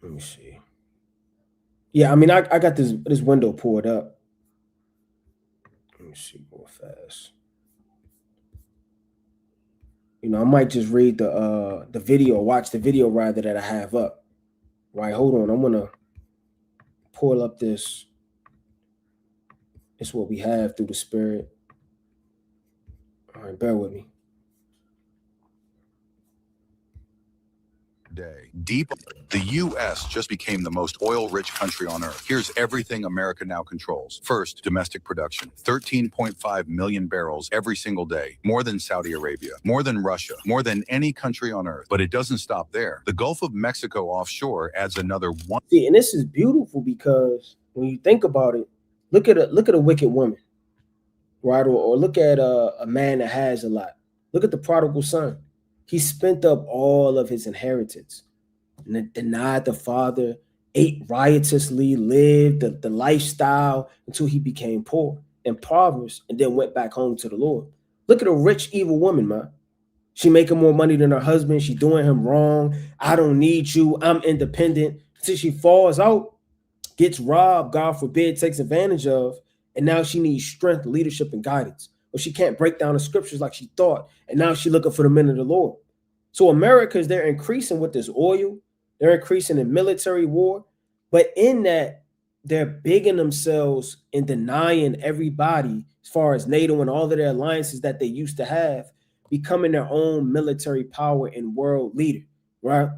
Let me see. Yeah, I mean, I got this window pulled up. Let me see real fast. You know, I might just read the video, watch the video rather that I have up. Right, hold on. I'm gonna pull up this It's what we have through the Spirit. All right, bear with me. Day. Deep, the U.S. just became the most oil-rich country on earth. Here's everything America now controls. First, domestic production. 13.5 million barrels every single day. More than Saudi Arabia. More than Russia. More than any country on earth. But it doesn't stop there. The Gulf of Mexico offshore adds another one. See, and this is beautiful because when you think about it, look at a wicked woman, right? Or look at a man that has a lot. Look at the prodigal son. He spent up all of his inheritance and denied the father, ate riotously, lived the lifestyle until he became poor, impoverished, and then went back home to the Lord. Look at a rich, evil woman, man. She making more money than her husband. She doing him wrong. I don't need you. I'm independent. Until she falls out, gets robbed, God forbid, takes advantage of, and now she needs strength, leadership, and guidance. But she can't break down the scriptures like she thought, and now she's looking for the men of the Lord. So Americans, they're increasing with this oil. They're increasing in military war. But in that, they're bigging themselves and denying everybody as far as NATO and all of their alliances that they used to have, becoming their own military power and world leader, right?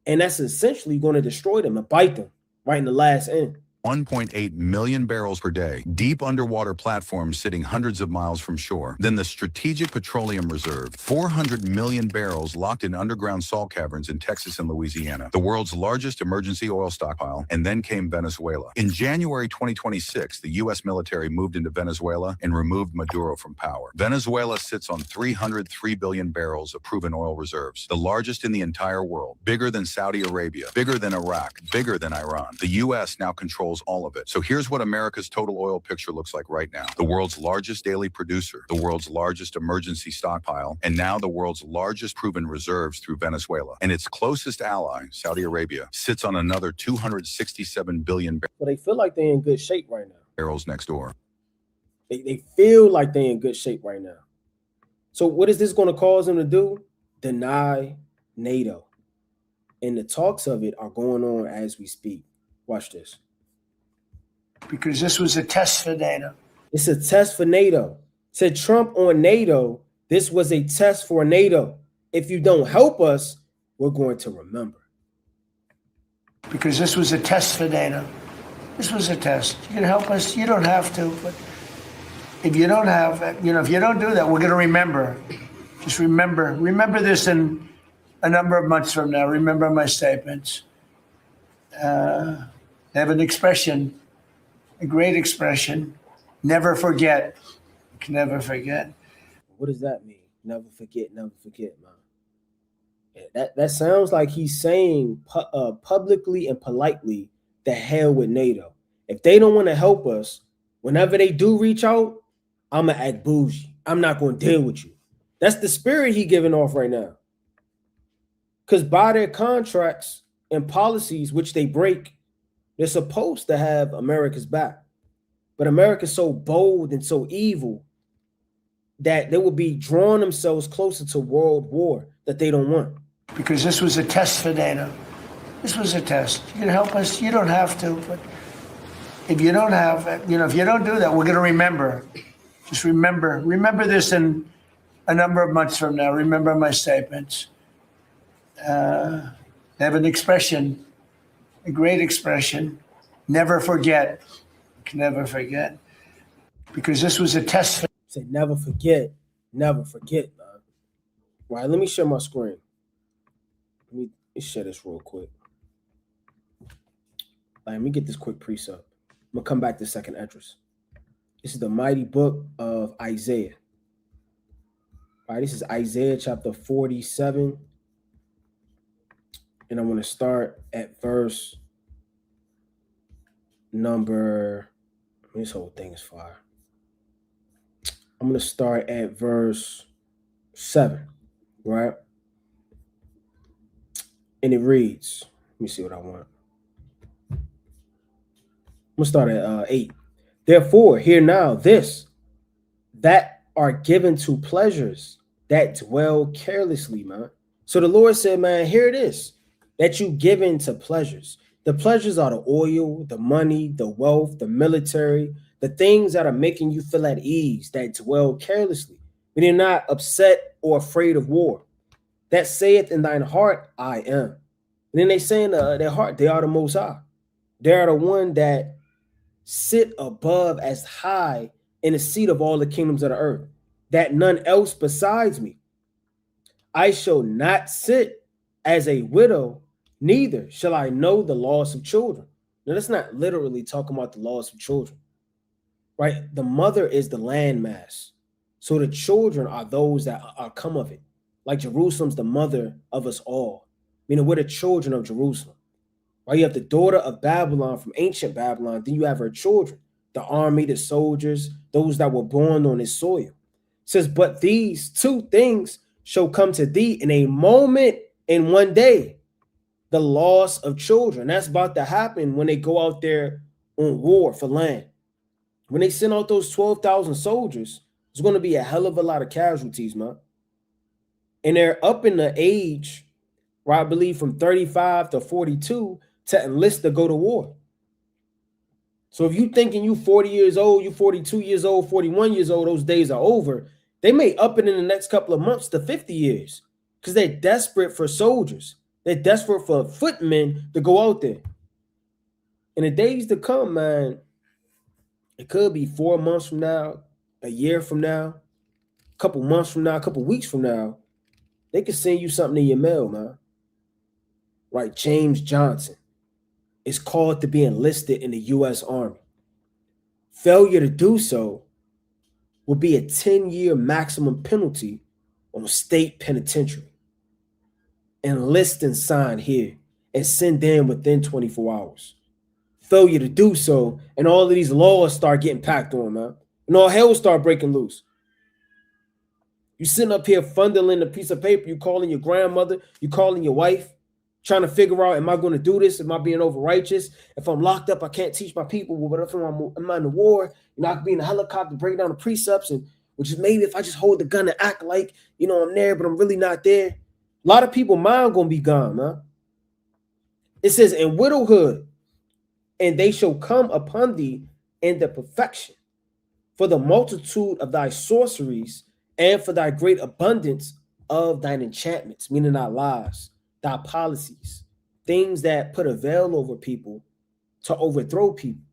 And that's essentially going to destroy them and bite them right in the last end. 1.8 million barrels per day, deep underwater platforms sitting hundreds of miles from shore. Then the Strategic Petroleum Reserve, 400 million barrels locked in underground salt caverns in Texas and Louisiana, the world's largest emergency oil stockpile. And then came Venezuela. In January 2026, the U.S. military moved into Venezuela and removed Maduro from power. Venezuela sits on 303 billion barrels of proven oil reserves, the largest in the entire world, bigger than Saudi Arabia, bigger than Iraq, bigger than Iran. The U.S. now controls all of it. So here's what America's total oil picture looks like right now. The world's largest daily producer, the world's largest emergency stockpile, and now the world's largest proven reserves through Venezuela. And its closest ally, Saudi Arabia, sits on another 267 billion So they feel like they're in good shape right now. barrels next door. They feel like they're in good shape right now. So what is this going to cause them to do? Deny NATO. And the talks of it are going on as we speak. Watch this. Because this was a test for NATO. It's a test for NATO. Said Trump on NATO, this was a test for NATO. If you don't help us, we're going to remember. Because this was a test for NATO. This was a test. You can help us. You don't have to, but if you don't have, if you don't do that, we're going to remember. Just remember this in a number of months from now. Remember my statements. I have an expression, a great expression. Never forget. Never forget. What does that mean? Never forget, man. Yeah, that sounds like he's saying publicly and politely, the hell with NATO. If they don't want to help us, whenever they do reach out, I'm going to act bougie. I'm not going to deal with you. That's the spirit he giving off right now. Because by their contracts and policies, which they break, they're supposed to have America's back. But America's so bold and so evil that they will be drawing themselves closer to world war that they don't want. Because this was a test for NATO. This was a test. You can help us. You don't have to, but if you don't have, if you don't do that, we're going to remember. Just remember this in a number of months from now. Remember my statements. I have an expression, a great expression. Never forget. Never forget. Because this was a test for. Say never forget, man. Right, let me share my screen. Let me share this real quick. Let me get this quick precept. I'm gonna come back to second address. This is the mighty book of Isaiah. All right, this is Isaiah chapter 47. And I'm going to start at verse number, this whole thing is fire. I'm going to start at verse 7, right? And it reads, let me see what I want. I'm going to start at 8. Therefore, hear now this, that are given to pleasures that dwell carelessly, man. So the Lord said, man, here it is, that you give in to pleasures. The pleasures are the oil, the money, the wealth, the military, the things that are making you feel at ease, that dwell carelessly, when you're not upset or afraid of war, that saith in thine heart, I am. And then they say in their heart, they are the Most High. They are the one that sit above as high in the seat of all the kingdoms of the earth, that none else besides me. I shall not sit as a widow, neither shall I know the loss of children. Now, that's not literally talking about the loss of children, right? The mother is the landmass. So the children are those that are come of it. Like Jerusalem's the mother of us all, meaning we're the children of Jerusalem. Right? You have the daughter of Babylon from ancient Babylon. Then you have her children, the army, the soldiers, those that were born on his soil. It says, but these two things shall come to thee in a moment, in one day, the loss of children. That's about to happen when they go out there on war for land. When they send out those 12,000 soldiers, there's going to be a hell of a lot of casualties, man. And they're up in the age, right, I believe from 35 to 42 to enlist to go to war. So if you thinking you 40 years old, you 42 years old, 41 years old, those days are over. They may up it in the next couple of months to 50 years because they're desperate for soldiers. They're desperate for footmen to go out there. In the days to come, man, it could be 4 months from now, a year from now, a couple months from now, a couple weeks from now. They could send you something in your mail, man. Right, James Johnson is called to be enlisted in the U.S. Army. Failure to do so will be a 10-year maximum penalty on state penitentiary. Enlist and sign here and send in within 24 hours. Failure to do so, and all of these laws start getting packed on, man. And all hell start breaking loose. You sitting up here fondling a piece of paper, you calling your grandmother, you calling your wife, trying to figure out, am I going to do this? Am I being over righteous? If I'm locked up, I can't teach my people. But if I'm in the war, I could be in a helicopter, break down the precepts, and which is maybe if I just hold the gun and act like, I'm there, but I'm really not there. A lot of people mind going to be gone, man. It says, in widowhood, and they shall come upon thee in the perfection, for the multitude of thy sorceries, and for thy great abundance of thine enchantments, meaning thy lies, thy policies, things that put a veil over people to overthrow people.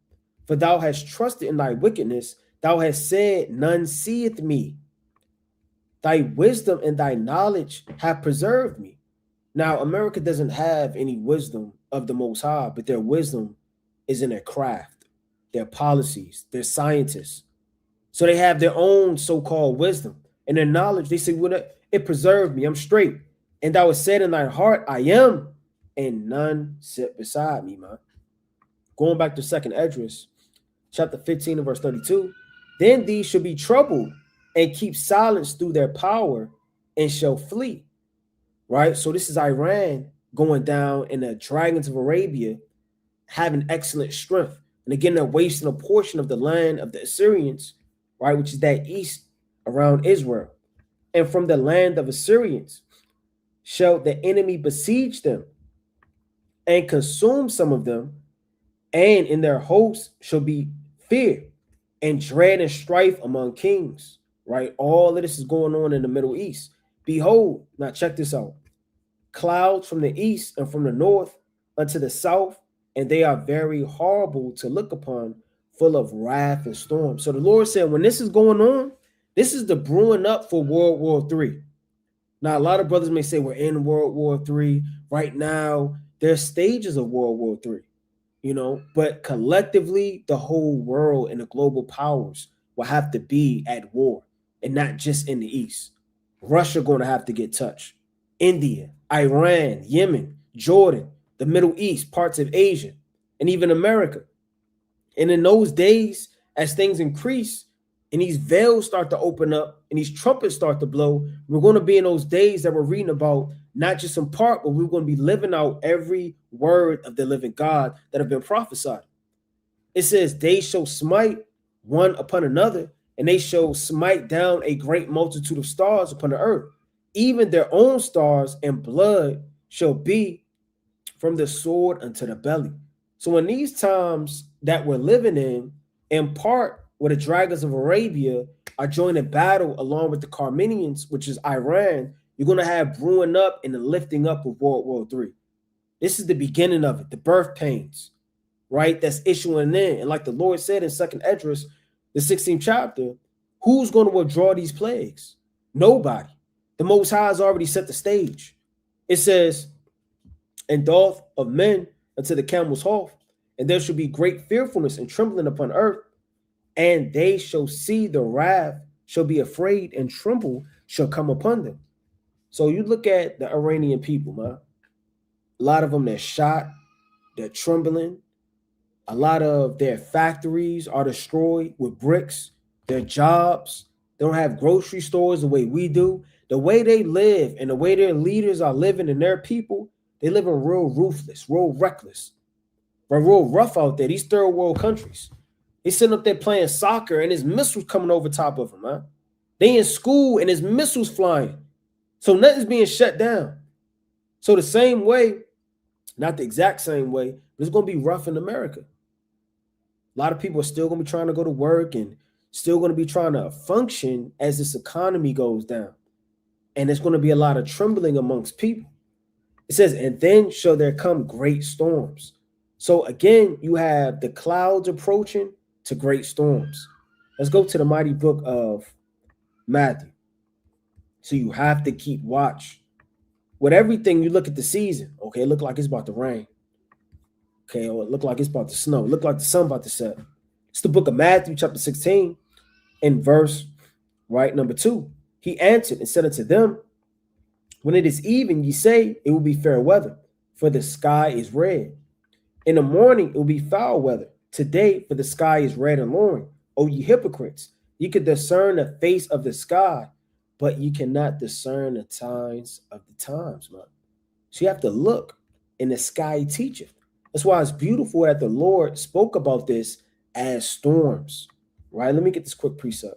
For thou hast trusted in thy wickedness, thou hast said, none seeth me. Thy wisdom and thy knowledge have preserved me. Now, America doesn't have any wisdom of the Most High, but their wisdom is in their craft, their policies, their scientists. So they have their own so-called wisdom and their knowledge. They say, well, it preserved me. I'm straight. And thou hast said in thine heart, I am, and none sit beside me, man. Going back to 2nd Esdras, chapter 15 and verse 32. Then these shall be troubled and keep silence through their power and shall flee. Right? So this is Iran going down and the dragons of Arabia having excellent strength. And again, they're wasting a portion of the land of the Assyrians, right? Which is that east around Israel. And from the land of Assyrians shall the enemy besiege them and consume some of them, and in their hosts shall be fear and dread and strife among kings, right? All of this is going on in the Middle East. Behold, now check this out. Clouds from the east and from the north unto the south, and they are very horrible to look upon, full of wrath and storm. So the Lord said, when this is going on, this is the brewing up for World War III. Now, a lot of brothers may say we're in World War III right now. There's stages of World War III, but collectively, the whole world and the global powers will have to be at war, and not just in the East. Russia going to have to get touched. India, Iran, Yemen, Jordan, the Middle East, parts of Asia, and even America. And in those days, as things increase and these veils start to open up and these trumpets start to blow, we're going to be in those days that we're reading about, not just in part, but we're going to be living out every word of the living God that have been prophesied. It says, they shall smite one upon another, and they shall smite down a great multitude of stars upon the earth. Even their own stars and blood shall be from the sword unto the belly. So in these times that we're living in, in part where the dragons of Arabia are joining battle along with the Carmenians, which is Iran. You're going to have brewing up and the lifting up of World War III. This is the beginning of it, the birth pains, right? That's issuing in. And like the Lord said in 2nd Esdras, the 16th chapter, who's going to withdraw these plagues? Nobody. The Most High has already set the stage. It says, and doth of men unto the camel's hoof, and there shall be great fearfulness and trembling upon earth, and they shall see the wrath, shall be afraid, and tremble shall come upon them. So you look at the Iranian people, man. A lot of them, they're shot, they're trembling. A lot of their factories are destroyed with bricks. Their jobs, they don't have grocery stores the way we do. The way they live and the way their leaders are living and their people, they live in real ruthless, real reckless, but real rough out there. These third world countries. They sitting up there playing soccer and there's missiles coming over top of them, man. They in school and there's missiles flying. So nothing's being shut down. So the same way, not the exact same way, but it's going to be rough in America. A lot of people are still going to be trying to go to work and still going to be trying to function as this economy goes down. And there's going to be a lot of trembling amongst people. It says, and then shall there come great storms. So again, you have the clouds approaching to great storms. Let's go to the mighty book of Matthew. So you have to keep watch. With everything, you look at the season. Okay, it look like it's about to rain. Okay, or it look like it's about to snow. It look like the sun about to set. It's the book of Matthew, chapter 16, in verse, right, number 2. He answered and said unto them, when it is even, ye say, it will be fair weather, for the sky is red. In the morning, it will be foul weather. Today, for the sky is red and lowering. O ye hypocrites, ye can discern the face of the sky, but you cannot discern the signs of the times, man. So you have to look, and the sky teacheth. That's why it's beautiful that the Lord spoke about this as storms, right? Let me get this quick precept.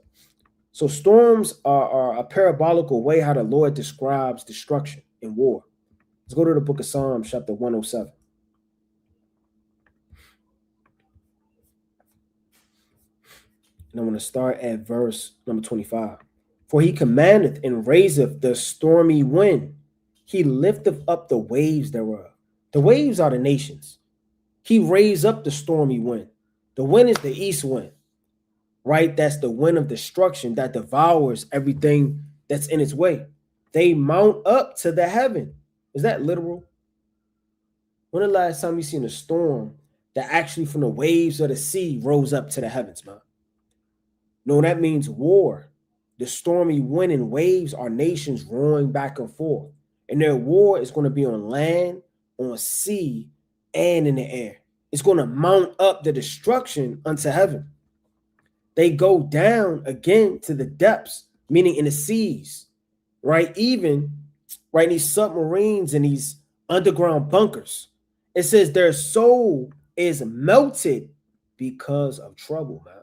So storms are a parabolical way how the Lord describes destruction in war. Let's go to the book of Psalms, chapter 107. And I'm going to start at verse number 25. For he commandeth and raiseth the stormy wind. He lifteth up the waves thereof. The waves are the nations. He raised up the stormy wind. The wind is the east wind, right? That's the wind of destruction that devours everything that's in its way. They mount up to the heaven. Is that literal? When the last time you seen a storm that actually from the waves of the sea rose up to the heavens, man? No, that means war. The stormy wind and waves are nations roaring back and forth. And their war is going to be on land, on sea, and in the air. It's going to mount up the destruction unto heaven. They go down again to the depths, meaning in the seas, right? Even, right, these submarines and these underground bunkers. It says their soul is melted because of trouble, man.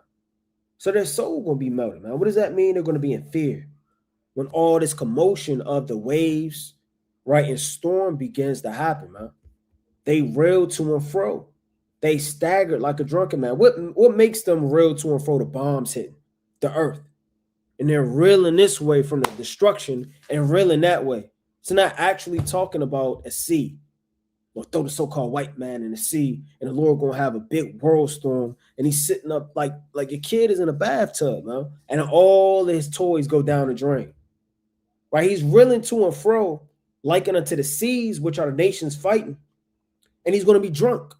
So their soul going to be melted, man. What does that mean? They're going to be in fear. When all this commotion of the waves, right, and storm begins to happen, man. They reel to and fro. They staggered like a drunken man. What makes them reel to and fro? The bombs hitting the earth. And they're reeling this way from the destruction and reeling that way. It's not actually talking about a sea. Or throw the so-called white man in the sea, and the Lord gonna have a big whirl storm, and he's sitting up like your kid is in a bathtub, man, and all his toys go down the drain. Right? He's reeling to and fro, likened unto the seas, which are the nations fighting, and he's gonna be drunk.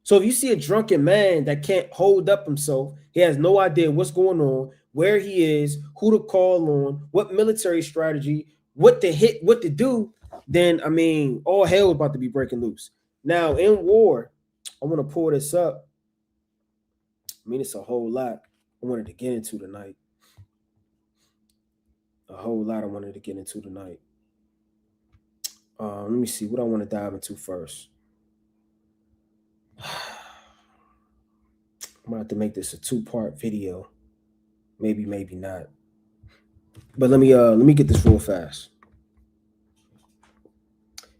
So if you see a drunken man that can't hold up himself, he has no idea what's going on, where he is, who to call on, what military strategy, what to hit, what to do, then, I mean, all hell is about to be breaking loose. Now, in war, I want to pull this up. I mean, it's a whole lot I wanted to get into tonight. A whole lot I wanted to get into tonight. Let me see what I want to dive into first. I'm going to have to make this a 2-part video. Maybe, maybe not. But let me get this real fast.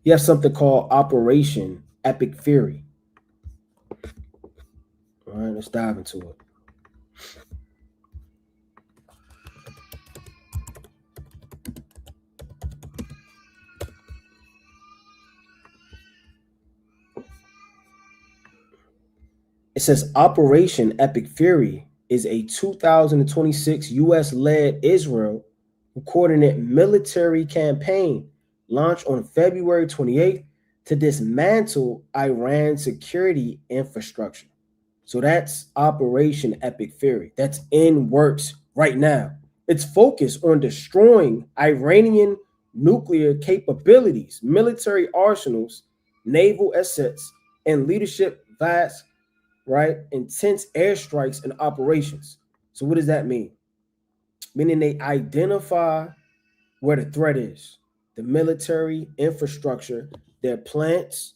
You have something called Operation Epic Fury. All right, let's dive into it. It says Operation Epic Fury is a 2026 U.S.-led Israel coordinated military campaign launched on February 28th to dismantle Iran's security infrastructure. So that's Operation Epic Fury. That's in works right now. It's focused on destroying Iranian nuclear capabilities, military arsenals, naval assets, and leadership vast, right? Intense airstrikes and operations. So what does that mean? Meaning they identify where the threat is, the military infrastructure, their plants,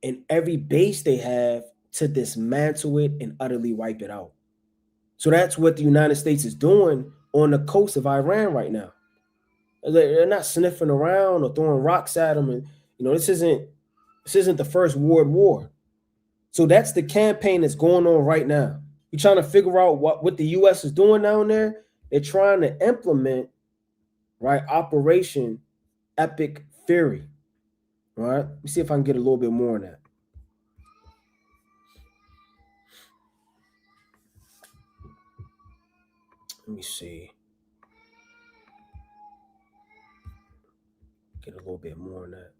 and every base they have to dismantle it and utterly wipe it out. So that's what the United States is doing on the coast of Iran right now. They're not sniffing around or throwing rocks at them, and this isn't the first world war. So that's the campaign that's going on right now. You're trying to figure out what the U.S. is doing down there. They're trying to implement, right, Operation Epic Fury. All right, let me see if I can get a little bit more on that. Let me see. Get a little bit more on that.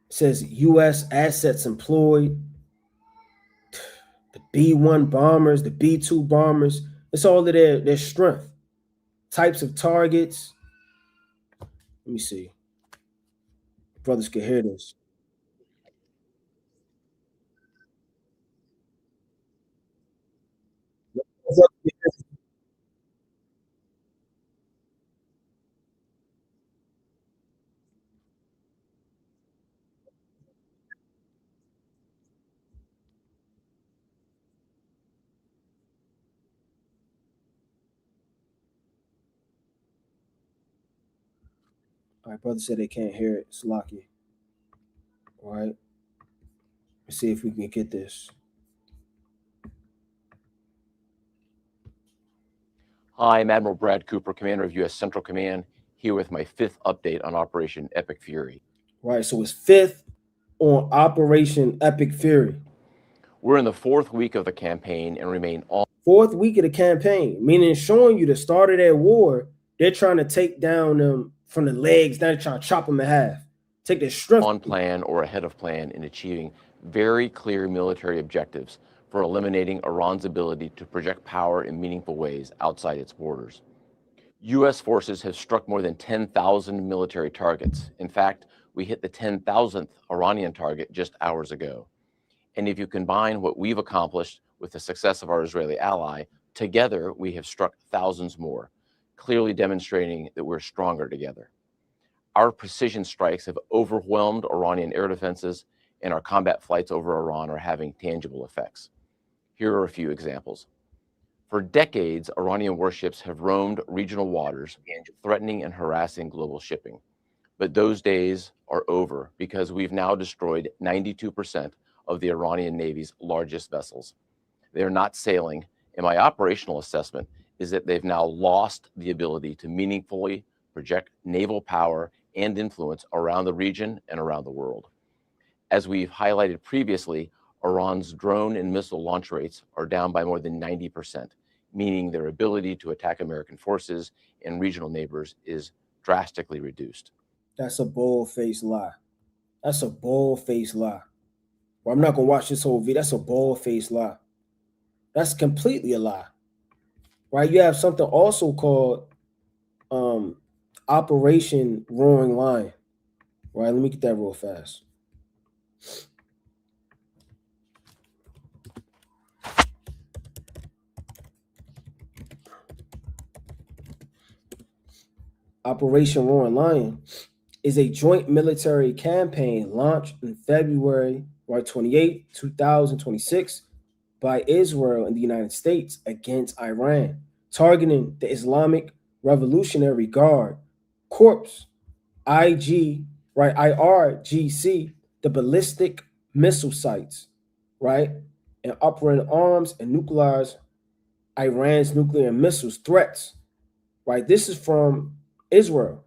It says U.S. assets employed, the B-1 bombers, the B-2 bombers. It's all of their strength. Types of targets. Let me see. Brothers can hear this. All right, brother said they can't hear it. It's lucky. All right. Let's see if we can get this. Hi, I'm Admiral Brad Cooper, Commander of U.S. Central Command, here with my 5th update on Operation Epic Fury. Right, so it's 5th on Operation Epic Fury. We're in the 4th week of the campaign and remain on 4th week of the campaign, meaning showing you the start of that war. They're trying to take down them from the legs. Now they're trying to chop them in half. Take their strength. on plan or ahead of plan in achieving very clear military objectives for eliminating Iran's ability to project power in meaningful ways outside its borders. U.S. forces have struck more than 10,000 military targets. In fact, we hit the 10,000th Iranian target just hours ago. And if you combine what we've accomplished with the success of our Israeli ally, together we have struck thousands more, clearly demonstrating that we're stronger together. Our precision strikes have overwhelmed Iranian air defenses, and our combat flights over Iran are having tangible effects. Here are a few examples. For decades, Iranian warships have roamed regional waters, threatening and harassing global shipping. But those days are over because we've now destroyed 92% of the Iranian Navy's largest vessels. They're not sailing, and my operational assessment is that they've now lost the ability to meaningfully project naval power and influence around the region and around the world. As we've highlighted previously, Iran's drone and missile launch rates are down by more than 90%, meaning their ability to attack American forces and regional neighbors is drastically reduced. That's a bold-faced lie. That's a bold-faced lie. Well, I'm not going to watch this whole video. That's a bold-faced lie. That's completely a lie. Right? You have something also called Operation Roaring Lion. Right? Let me get that real fast. Operation Roaring Lion is a joint military campaign launched in February 28, 2026 by Israel and the United States against Iran, targeting the Islamic Revolutionary Guard Corps, IRGC, the ballistic missile sites, right, and operating arms and neutralize Iran's nuclear missiles threats, right? This is from Israel,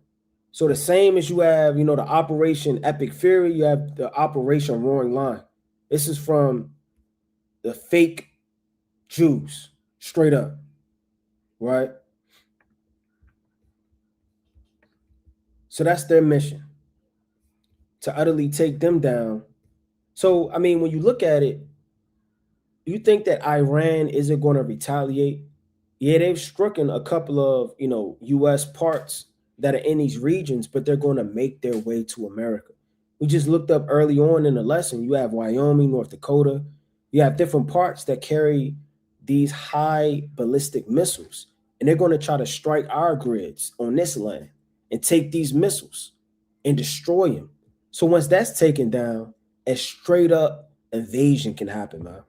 So the same as you have, the Operation Epic Fury, you have the Operation Roaring Lion. This is from the fake Jews, straight up, right? So that's their mission, to utterly take them down. So, I mean, when you look at it, you think that Iran isn't going to retaliate? Yeah, they've stricken a couple of, U.S. parts that are in these regions, but they're going to make their way to America. We just looked up early on in the lesson. You have Wyoming, North Dakota. You have different parts that carry these high ballistic missiles, and they're going to try to strike our grids on this land and take these missiles and destroy them. So once that's taken down, a straight up invasion can happen, man.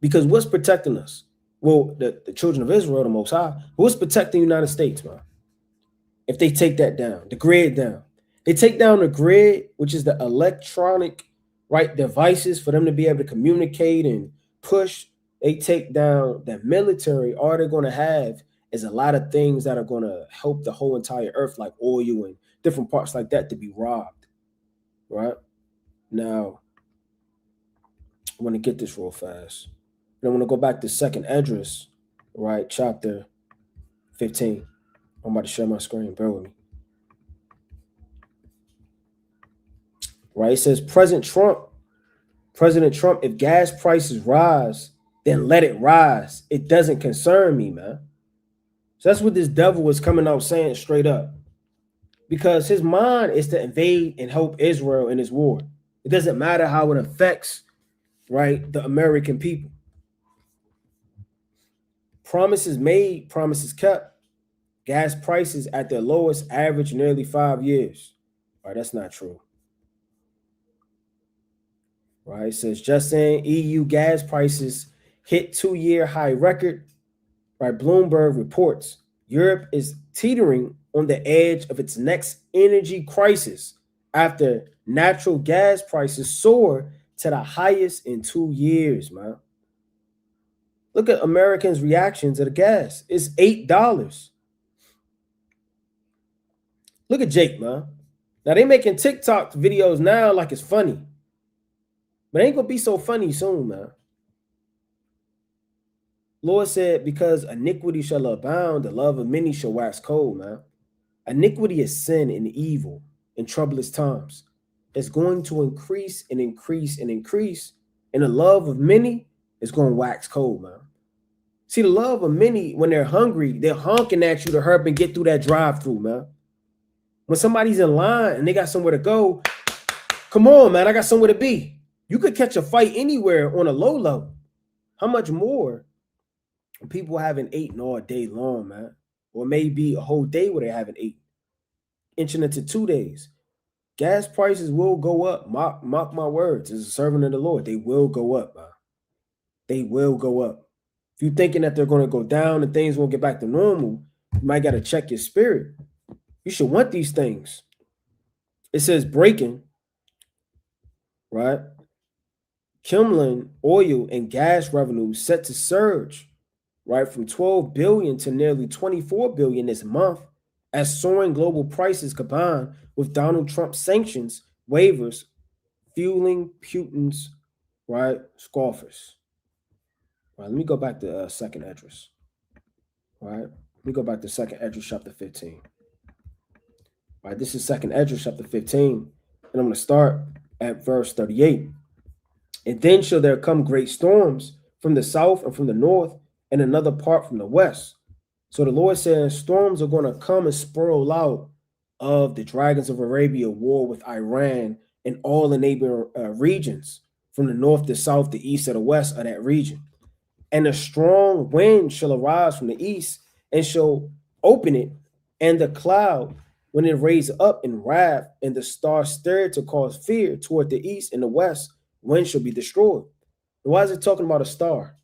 Because what's protecting us? Well, the children of Israel, the Most High. What's protecting the United States, man? If they take that down, the grid down. They take down the grid, which is the electronic, right, devices for them to be able to communicate and push. They take down the military. All they're going to have is a lot of things that are going to help the whole entire earth, like oil and different parts like that, to be robbed, right? Now, I want to get this real fast. And I want to go back to 2nd Esdras, right, chapter 15. I'm about to share my screen. Bear with me. Right, it says, President Trump, if gas prices rise, then let it rise. It doesn't concern me, man. So that's what this devil was coming out saying straight up. Because his mind is to invade and help Israel in this war. It doesn't matter how it affects, right, the American people. Promises made, promises kept. Gas prices at their lowest average nearly 5 years. Right, that's not true. Right, it says, just saying, EU gas prices hit 2-year high record. Right, Bloomberg reports Europe is teetering on the edge of its next energy crisis after natural gas prices soar to the highest in 2 years, man. Look at Americans' reaction to the gas. It's $8. Look at Jake, man. Now they making TikTok videos now like it's funny. But it ain't gonna be so funny soon, man. Lord said, because iniquity shall abound, the love of many shall wax cold, man. Iniquity is sin and evil in troublous times. It's going to increase and increase and increase. And the love of many is going to wax cold, man. See, the love of many, when they're hungry, they're honking at you to hurry up and get through that drive-through, man. When somebody's in line and they got somewhere to go, come on, man, I got somewhere to be. You could catch a fight anywhere on a low level. How much more when people haven't eaten all day long, man? Or maybe a whole day where they haven't eaten. Inching into 2 days. Gas prices will go up. Mark my words. As a servant of the Lord, they will go up, man. They will go up. If you're thinking that they're going to go down and things won't get back to normal, you might got to check your spirit. You should want these things. It says breaking, right? Kimlin oil and gas revenues set to surge, right, from 12 billion to nearly 24 billion this month, as soaring global prices combined with Donald Trump's sanctions waivers fueling Putin's, right, scoffers. Right, let me go back to 2nd Esdras. Right, let me go back to 2nd Esdras chapter 15. Right, this is 2nd Esdras chapter 15, and I'm going to start at verse 38. And then shall there come great storms from the south and from the north, and another part from the west. So the Lord says storms are going to come and swirl out of the dragons of Arabia war with Iran and all the neighboring regions from the north, the south, the east, and the west of that region. And a strong wind shall arise from the east and shall open it, and the cloud, when it raise up in wrath, and the star stirred to cause fear toward the east and the west, wind shall be destroyed. And why is it talking about a star?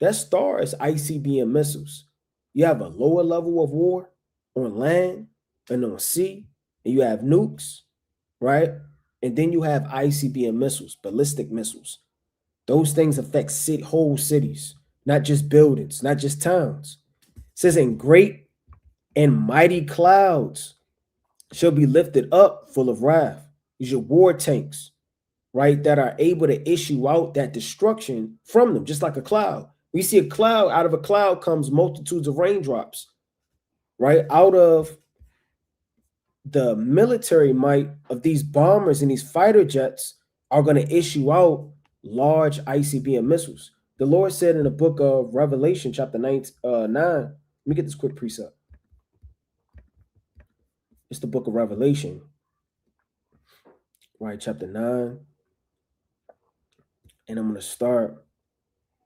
That star is ICBM missiles. You have a lower level of war on land and on sea, and you have nukes, right? And then you have ICBM missiles, ballistic missiles. Those things affect whole cities, not just buildings, not just towns. It says, in great and mighty clouds shall be lifted up full of wrath. These are war tanks, right, that are able to issue out that destruction from them, just like a cloud. We see a cloud, out of a cloud comes multitudes of raindrops, right? Out of the military might of these bombers and these fighter jets are going to issue out large ICBM missiles. The Lord said in the book of Revelation, chapter 9, let me get this quick precept. It's the book of Revelation, right? Chapter 9. And I'm going to start.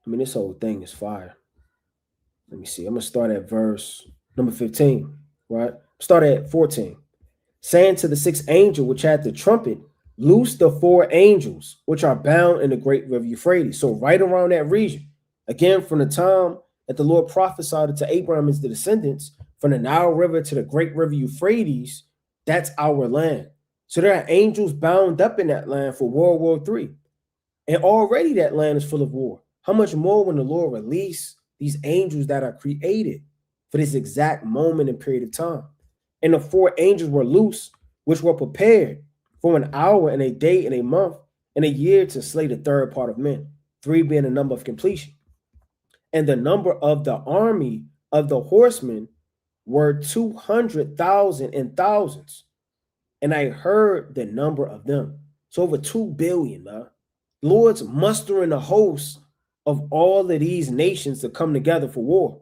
I mean, this whole thing is fire. Let me see. I'm going to start at verse number 15, right? Start at 14. Saying to the sixth angel, which had the trumpet, loose the 4 angels, which are bound in the great river Euphrates. So right around that region, again, from the time that the Lord prophesied to Abraham as the descendants, from the Nile River to the great river Euphrates, that's our land. So there are angels bound up in that land for World War III. And already that land is full of war. How much more when the Lord release these angels that are created for this exact moment and period of time? And the 4 angels were loose, which were prepared for an hour and a day and a month and a year to slay the third part of men, 3 being the number of completion. And the number of the army of the horsemen were 200,000 and thousands. And I heard the number of them. So over 2 billion, man. Lord's mustering a host of all of these nations to come together for war.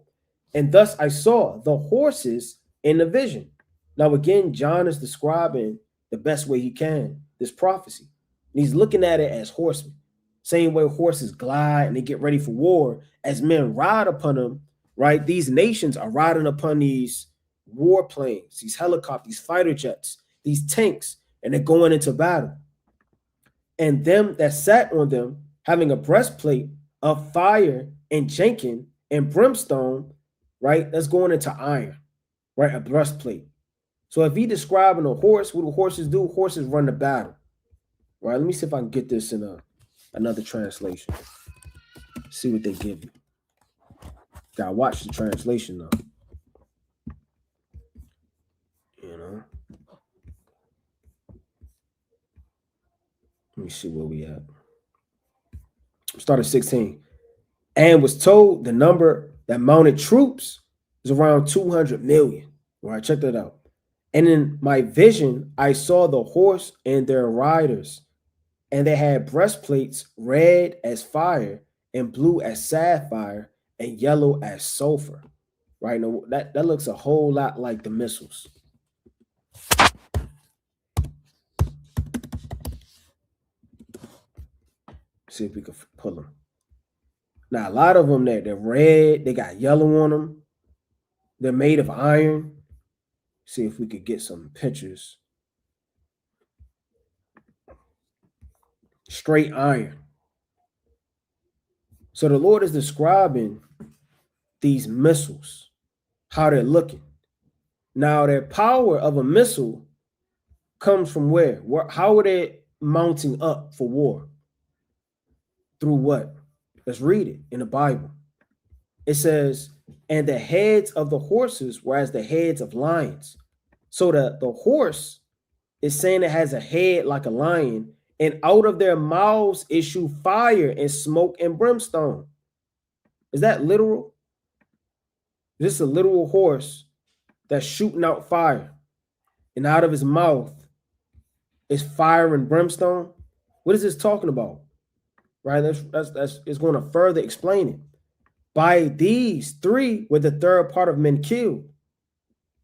And thus I saw the horses in the vision. Now, again, John is describing the best way he can this prophecy. And he's looking at it as horsemen. Same way horses glide and they get ready for war, as men ride upon them, right? These nations are riding upon these warplanes, these helicopters, these fighter jets, these tanks, and they're going into battle. And them that sat on them, having a breastplate of fire and jenkin and brimstone, right? That's going into iron, right? A breastplate. So if he describing a horse, what do horses do? Horses run the battle, right? Let me see if I can get this in another translation. See what they give you. Gotta watch the translation though. You know. Let me see where we at. Start at 16. And was told the number that mounted troops is around 200 million. All right, check that out. And in my vision, I saw the horse and their riders, and they had breastplates red as fire and blue as sapphire and yellow as sulfur. Right now, that looks a whole lot like the missiles. See if we can pull them. Now, a lot of them, they're red. They got yellow on them. They're made of iron. See if we could get some pictures. Straight iron. So the Lord is describing these missiles, how they're looking. Now, their power of a missile comes from where? How are they mounting up for war? Through what? Let's read it in the Bible. It says, and the heads of the horses were as the heads of lions. So the horse is saying it has a head like a lion, and out of their mouths issue fire and smoke and brimstone. Is that literal? This is a literal horse that's shooting out fire, and out of his mouth is fire and brimstone. What is this talking about? Right? That's it's going to further explain it. By these 3 were the third part of men killed,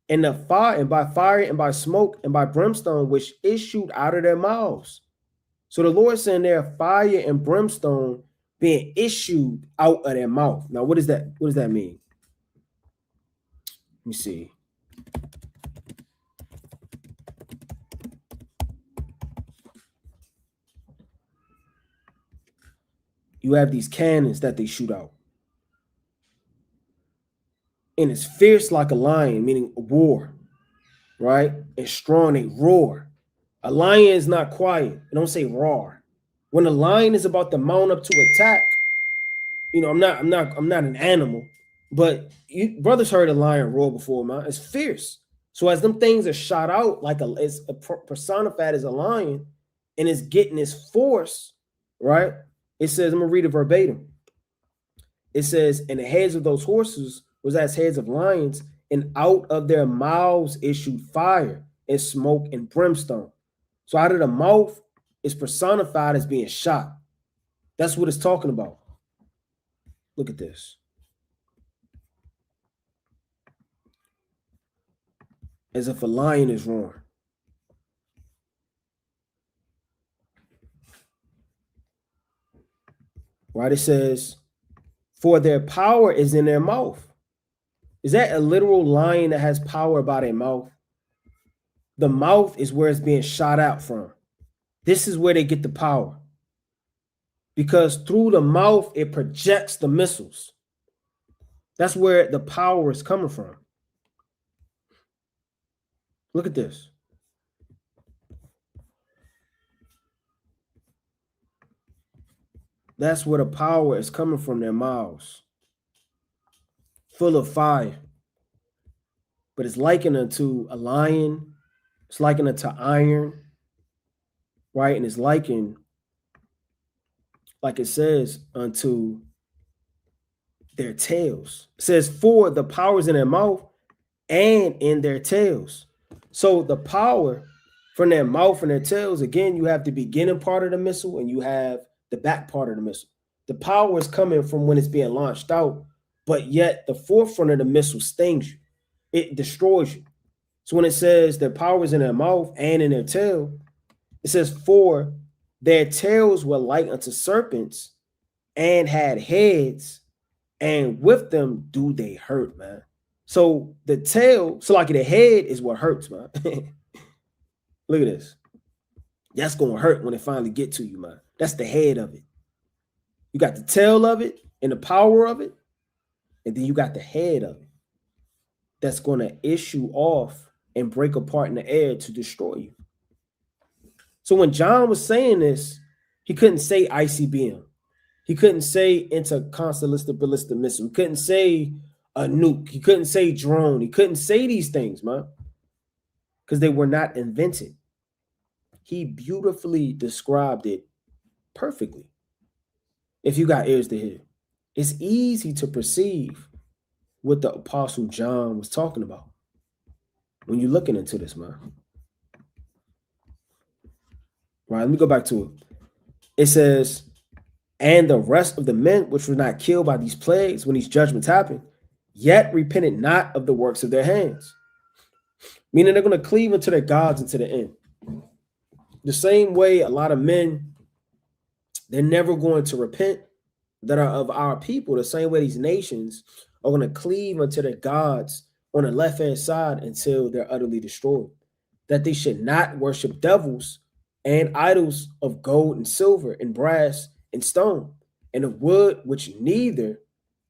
and the fire, and by fire and by smoke and by brimstone which issued out of their mouths. So the Lord saying there are fire and brimstone being issued out of their mouth. Now, what does that mean? Let me see. You have these cannons that they shoot out. And it's fierce like a lion, meaning war, right? It's strong, they roar. A lion is not quiet. They don't say roar. When a lion is about to mount up to attack, you know, I'm not an animal, but brothers heard a lion roar before, man. It's fierce. So as them things are shot out, like it's personified as a lion, and it's getting its force, right? It says, I'm gonna read it verbatim. It says, and the heads of those horses was as heads of lions, and out of their mouths issued fire and smoke and brimstone. So out of the mouth is personified as being shot. That's what it's talking about. Look at this. As if a lion is roaring. Right? It says, for their power is in their mouth. Is that a literal lion that has power by their mouth? The mouth is where it's being shot out from. This is where they get the power. Because through the mouth, it projects the missiles. That's where the power is coming from. Look at this. That's where the power is coming from, their mouths. Full of fire. But it's likened unto a lion. It's likened unto iron. Right? And it's likened, like it says, unto their tails. It says, for the power is in their mouth and in their tails. So the power from their mouth and their tails, again, you have the beginning part of the missile and you have the back part of the missile. The power is coming from when it's being launched out, but yet the forefront of the missile stings you. It destroys you. So when it says their power is in their mouth and in their tail, it says, for their tails were like unto serpents and had heads, and with them do they hurt, man. So the tail, so like the head is what hurts, man. Look at this. That's going to hurt when it finally get to you, man. That's the head of it. You got the tail of it and the power of it, and then you got the head of it that's going to issue off and break apart in the air to destroy you. So when John was saying this, he couldn't say ICBM. He couldn't say interconstellar ballistic missile. He couldn't say a nuke. He couldn't say drone. He couldn't say these things, man, because they were not invented. He beautifully described it perfectly. If you got ears to hear, it's easy to perceive what the Apostle John was talking about when you're looking into this, man. Right, let me go back to it. It says, and the rest of the men which were not killed by these plagues when these judgments happened, yet repented not of the works of their hands. Meaning they're going to cleave unto their gods unto the end. The same way a lot of men, they're never going to repent that are of our people. The same way these nations are going to cleave unto their gods on the left-hand side until they're utterly destroyed. That they should not worship devils and idols of gold and silver and brass and stone and of wood, which neither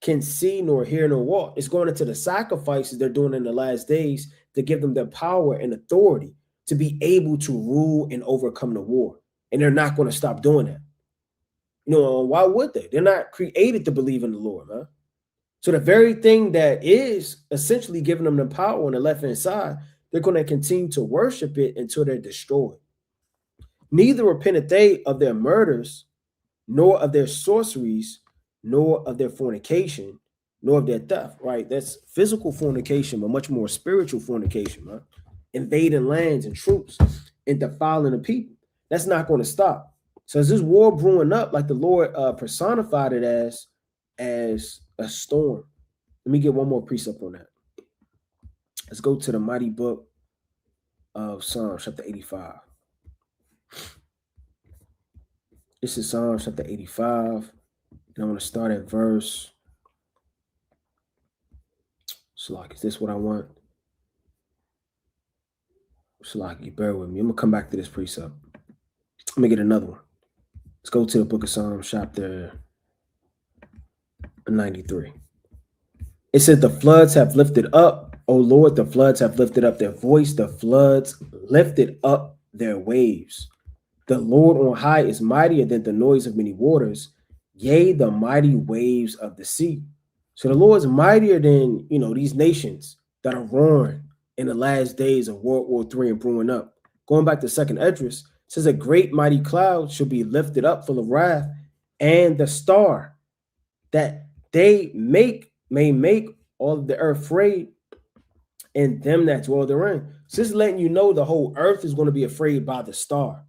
can see nor hear nor walk. It's going into the sacrifices they're doing in the last days to give them the power and authority to be able to rule and overcome the war. And they're not going to stop doing that. You know, why would they? They're not created to believe in the Lord, man. So the very thing that is essentially giving them the power on the left-hand side, they're going to continue to worship it until they're destroyed. Neither repented they of their murders, nor of their sorceries, nor of their fornication, nor of their theft, right? That's physical fornication, but much more spiritual fornication, right? Invading lands and troops and defiling the people. That's not going to stop. So as this war brewing up, like the Lord personified it as a storm. Let me get one more precept on that. Let's go to the mighty book of Psalms, chapter 85. This is Psalms chapter 85, and I'm going to start at verse. Shalak, is this what I want? Shalak, you bear with me. I'm going to come back to this precept. Let me get another one. Let's go to the book of Psalms, chapter 93. It says, the floods have lifted up, O Lord, the floods have lifted up their voice. The floods lifted up their waves. The Lord on high is mightier than the noise of many waters, yea, the mighty waves of the sea. So the Lord is mightier than, these nations that are roaring in the last days of World War III and brewing up. Going back to Second Esdras, says a great mighty cloud shall be lifted up full of wrath, and the star that they may make all of the earth afraid, and them that dwell therein. So this is letting you know the whole earth is going to be afraid by the star.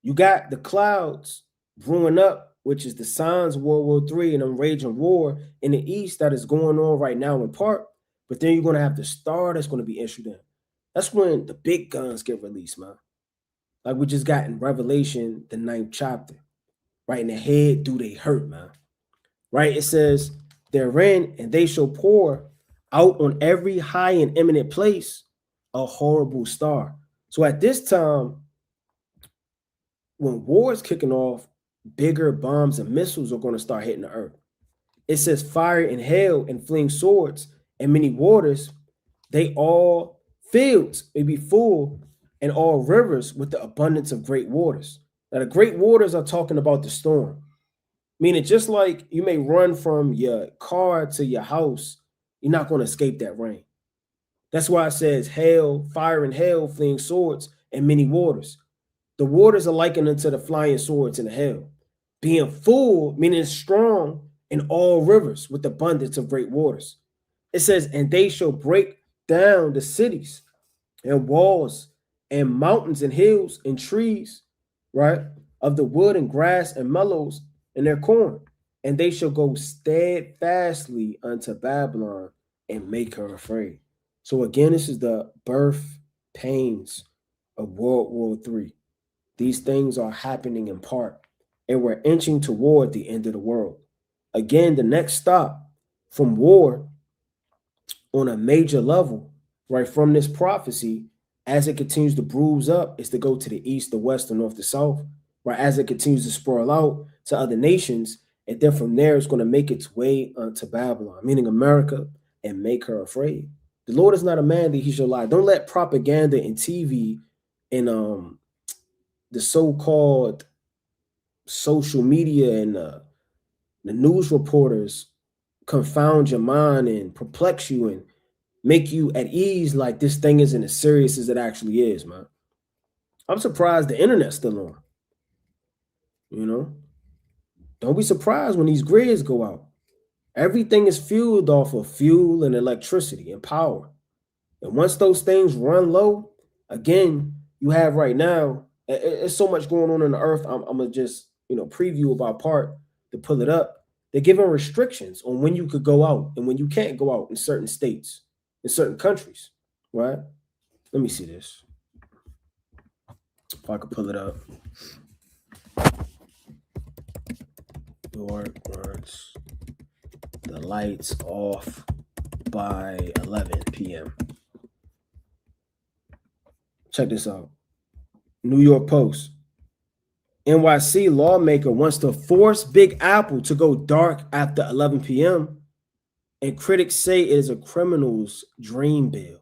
You got the clouds brewing up, which is the signs of World War III and a raging war in the east that is going on right now in part. But then you're going to have the star that's going to be issued in. That's when the big guns get released, man. Like we just got in Revelation, the 9th chapter. Right in the head do they hurt, man. Right? It says, therein, and they shall pour out on every high and eminent place a horrible star. So at this time, when war is kicking off, bigger bombs and missiles are going to start hitting the earth. It says fire and hail and fleeing swords and many waters, they all fields may be full, and all rivers with the abundance of great waters. Now the great waters are talking about the storm. Meaning just like you may run from your car to your house, you're not going to escape that rain. That's why it says hail, fire and hail, fleeing swords, and many waters. The waters are likened unto the flying swords and the hail. Being full, meaning strong, in all rivers with abundance of great waters. It says, and they shall break down the cities and walls and mountains and hills and trees, right, of the wood and grass and mellows and their corn. And they shall go steadfastly unto Babylon and make her afraid. So again, this is the birth pains of World War III. These things are happening in part, and we're inching toward the end of the world. Again, the next stop from war on a major level, right, from this prophecy, as it continues to bruise up, is to go to the east, the west, the north, the south, right, as it continues to sprawl out to other nations, and then from there, it's going to make its way to Babylon, meaning America, and make her afraid. The Lord is not a man that he shall lie. Don't let propaganda and TV and the so-called social media and the news reporters confound your mind and perplex you and make you at ease like this thing isn't as serious as it actually is, man. I'm surprised the internet's still on. You know? Don't be surprised when these grids go out. Everything is fueled off of fuel and electricity and power. And once those things run low, again, you have right now, it's so much going on in the earth. I'm going to just, preview about part to pull it up. They're giving restrictions on when you could go out and when you can't go out in certain states, in certain countries, right? Let me see this. If I could pull it up. York wants the lights off by 11 p.m. Check this out. New York Post. NYC lawmaker wants to force Big Apple to go dark after 11 p.m. And critics say it is a criminal's dream bill.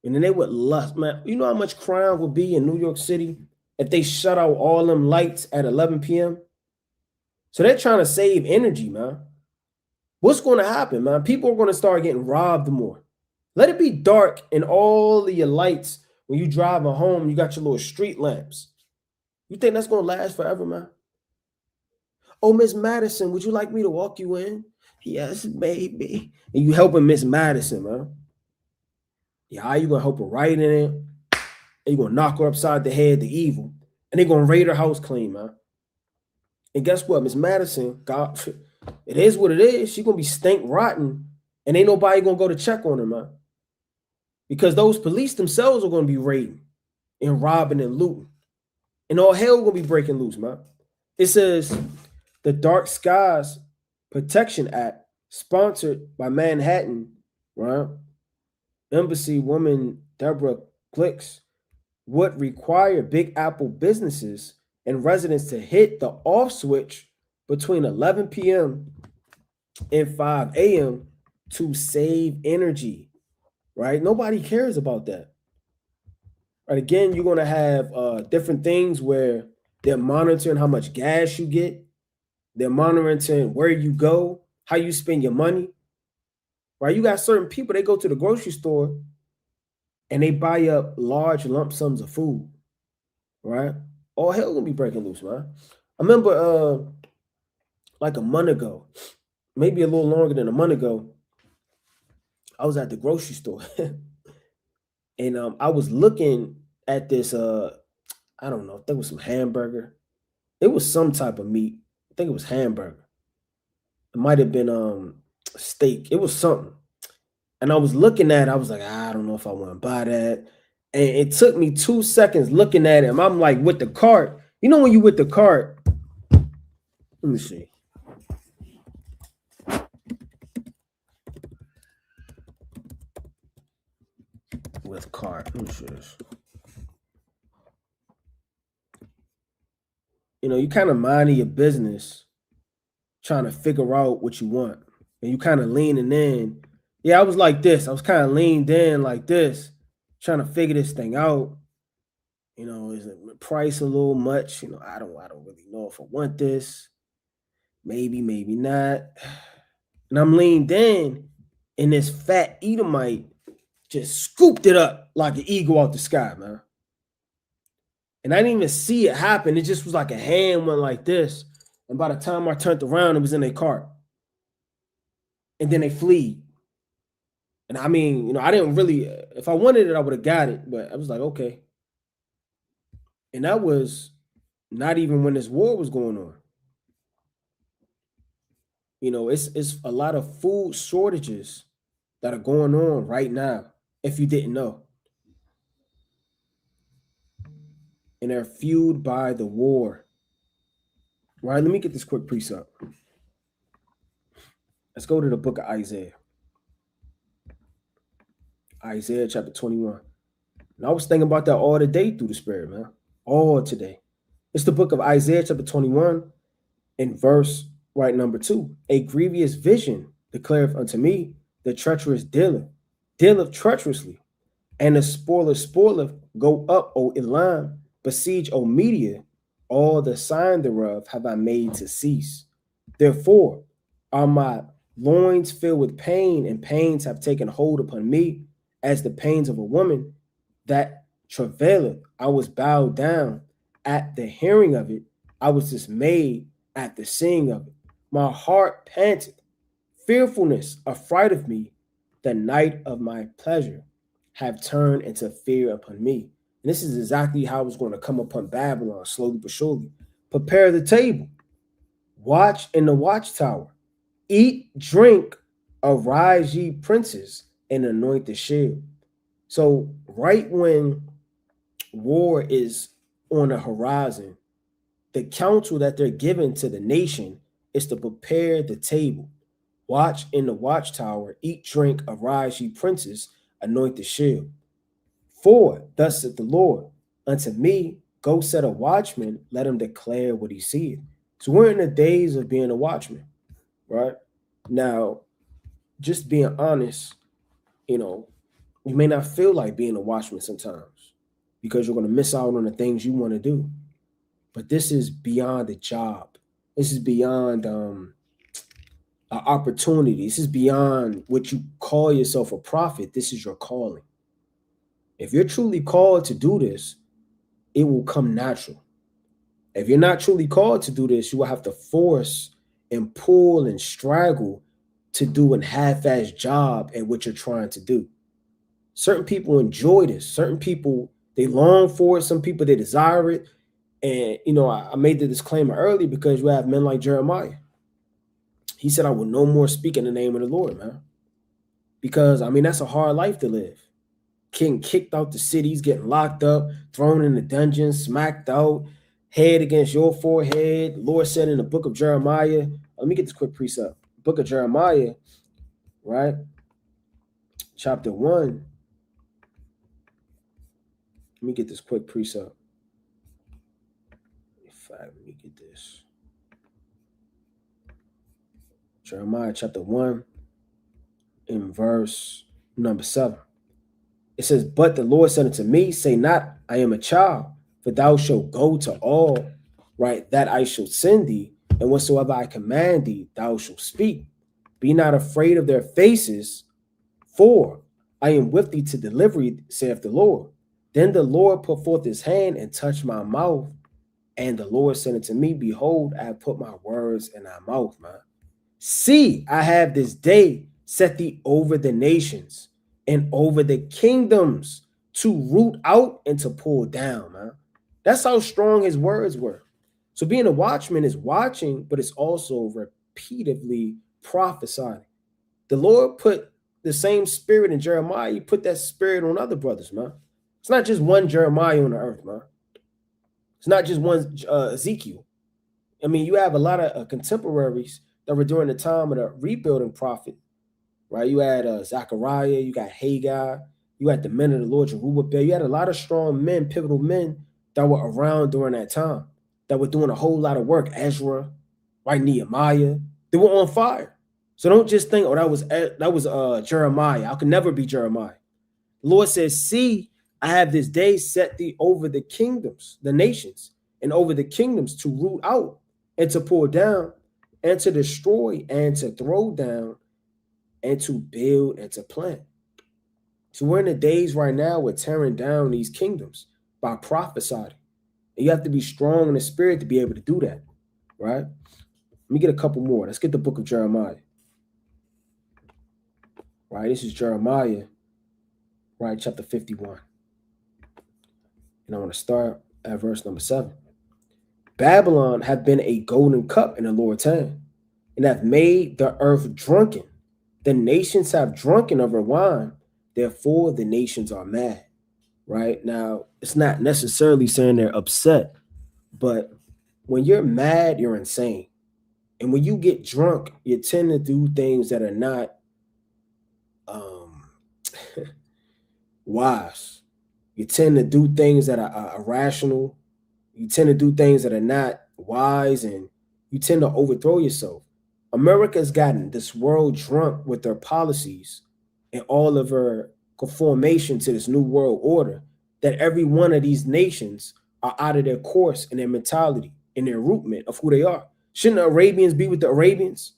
And then they would lust, man. You know how much crime would be in New York City if they shut out all them lights at 11 p.m.? So they're trying to save energy, man. What's going to happen, man? People are going to start getting robbed more. Let it be dark and all of your lights when you driving home, you got your little street lamps. You think that's going to last forever, man? Oh, Miss Madison, would you like me to walk you in? Yes, baby. And you helping Miss Madison, man. Yeah, how you going to help her right in it? And you're going to knock her upside the head, the evil. And they're going to raid her house clean, man. And guess what? Miss Madison, God, it is what it is. She's going to be stink rotten. And ain't nobody going to go to check on her, man. Because those police themselves are going to be raiding and robbing and looting. And all hell going to be breaking loose, man. It says the Dark Skies Protection Act, sponsored by Manhattan, right? Embassy woman Deborah Glicks, would require Big Apple businesses and residents to hit the off switch between 11 p.m. and 5 a.m. to save energy, right? Nobody cares about that. Right, again, you're going to have different things where they're monitoring how much gas you get. They're monitoring where you go, how you spend your money. Right? You got certain people, they go to the grocery store and they buy up large lump sums of food, right? All hell gonna be breaking loose, man. I remember like a month ago, maybe a little longer than a month ago, I was at the grocery store and I was looking at this I don't know, I think it was some hamburger. It was some type of meat. I think it was hamburger. It might have been steak. It was something. And I was looking at it, I was like, I don't know if I want to buy that. And it took me 2 seconds looking at him. I'm like, with the cart, you know, when you with the cart, let me see. With cart, let me see this. You know, you kind of minding your business, trying to figure out what you want. And you kind of leaning in. Yeah, I was like this. I was kind of leaned in like this, trying to figure this thing out. You know, is the price a little much? You know, I don't really know if I want this. Maybe, maybe not. And I'm leaned in, and this fat Edomite just scooped it up like an eagle out the sky, man. And I didn't even see it happen. It just was like a hand went like this. And by the time I turned around, it was in their cart. And then they flee. And I mean, you know, I didn't really, if I wanted it, I would have got it. But I was like, okay. And that was not even when this war was going on. You know, it's a lot of food shortages that are going on right now, if you didn't know. And they're fueled by the war. Right? Let me get this quick precept. Let's go to the book of Isaiah. Isaiah chapter 21. And I was thinking about that all today through the Spirit, man. All today. It's the book of Isaiah chapter 21 in verse right number 2. A grievous vision declareth unto me, the treacherous dealeth treacherously, and the spoiler spoileth. Go up, O Elam, besiege, O Media, all the sign thereof have I made to cease. Therefore are my loins filled with pain, and pains have taken hold upon me, as the pains of a woman that travaileth. I was bowed down at the hearing of it. I was dismayed at the seeing of it. My heart panted, fearfulness, affright of me. The night of my pleasure have turned into fear upon me. And this is exactly how it's going to come upon Babylon, slowly but surely. Prepare the table. Watch in the watchtower. Eat, drink, arise ye princes, and anoint the shield. So right when war is on the horizon, the counsel that they're giving to the nation is to prepare the table. Watch in the watchtower, eat, drink, arise ye princes, anoint the shield. For thus saith the Lord, unto me, go set a watchman, let him declare what he seeth. So we're in the days of being a watchman, right? Now, just being honest, you know, you may not feel like being a watchman sometimes because you're going to miss out on the things you want to do. But this is beyond a job. This is beyond an opportunity. This is beyond what you call yourself a prophet. This is your calling. If you're truly called to do this, it will come natural. If you're not truly called to do this, you will have to force and pull and straggle to do a half-assed job at what you're trying to do. Certain people enjoy this. Certain people, they long for it. Some people, they desire it. And, you know, I made the disclaimer earlier because you have men like Jeremiah. He said, I will no more speak in the name of the Lord, man. Because, I mean, that's a hard life to live. Getting kicked out the cities, getting locked up, thrown in the dungeon, smacked out, head against your forehead. The Lord said in the book of Jeremiah, let me get this quick precept. Book of Jeremiah, right? Chapter 1. Let me get this quick precept. In fact, let me get this. Jeremiah chapter 1 in verse number 7. It says, but the Lord said unto me, say not, I am a child, for thou shalt go to all, right, that I shall send thee, and whatsoever I command thee, thou shalt speak. Be not afraid of their faces, for I am with thee to deliver thee, saith the Lord. Then the Lord put forth his hand and touched my mouth. And the Lord said unto me, behold, I have put my words in thy mouth, man. See, I have this day set thee over the nations and over the kingdoms to root out and to pull down, man. That's how strong his words were. So being a watchman is watching, but it's also repeatedly prophesying. The Lord put the same spirit in Jeremiah. He put that spirit on other brothers, man. It's not just one Jeremiah on the earth, man. It's not just one Ezekiel. I mean, you have a lot of contemporaries that were during the time of the rebuilding prophet, right? You had Zechariah, you got Haggai, you had the men of the Lord, Zerubbabel. You had a lot of strong men, pivotal men that were around during that time, that were doing a whole lot of work. Ezra, right? Nehemiah, they were on fire. So don't just think, oh, that was Jeremiah. I could never be Jeremiah. The Lord says, see, I have this day set thee over the kingdoms, the nations, and over the kingdoms to root out and to pull down and to destroy and to throw down and to build and to plant. So we're in the days right now we're tearing down these kingdoms by prophesying. And you have to be strong in the spirit to be able to do that, right? Let me get a couple more. Let's get the book of Jeremiah. Right, this is Jeremiah, right, chapter 51. And I want to start at verse number 7. Babylon hath been a golden cup in the Lord's hand, and hath made the earth drunken. The nations have drunken of her wine, therefore the nations are mad. Right? Now, it's not necessarily saying they're upset, but when you're mad, you're insane. And when you get drunk, you tend to do things that are not wise. You tend to do things that are irrational. You tend to do things that are not wise, and you tend to overthrow yourself. America's gotten this world drunk with their policies and all of her conformation to this new world order, that every one of these nations are out of their course in their mentality, in their rootment of who they are. Shouldn't the Arabians be with the Arabians?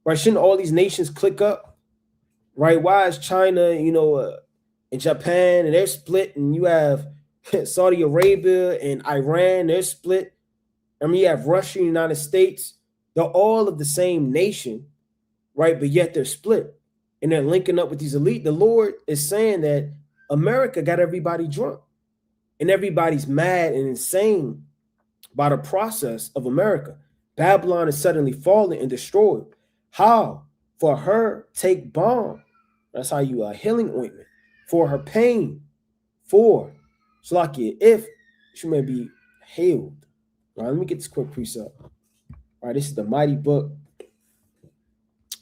Right? Shouldn't all these nations click up? Right? Why is China, and Japan, and they're split, and you have Saudi Arabia and Iran, they're split. I mean, you have Russia and United States. They're all of the same nation, right? But yet they're split, and they're linking up with these elite. The Lord is saying that America got everybody drunk, and everybody's mad and insane by the process of America. Babylon is suddenly fallen and destroyed. How? For her take balm. That's how you healing ointment. For her pain. For Slakia, if she may be healed. All right, let me get this quick precept. All right, this is the mighty book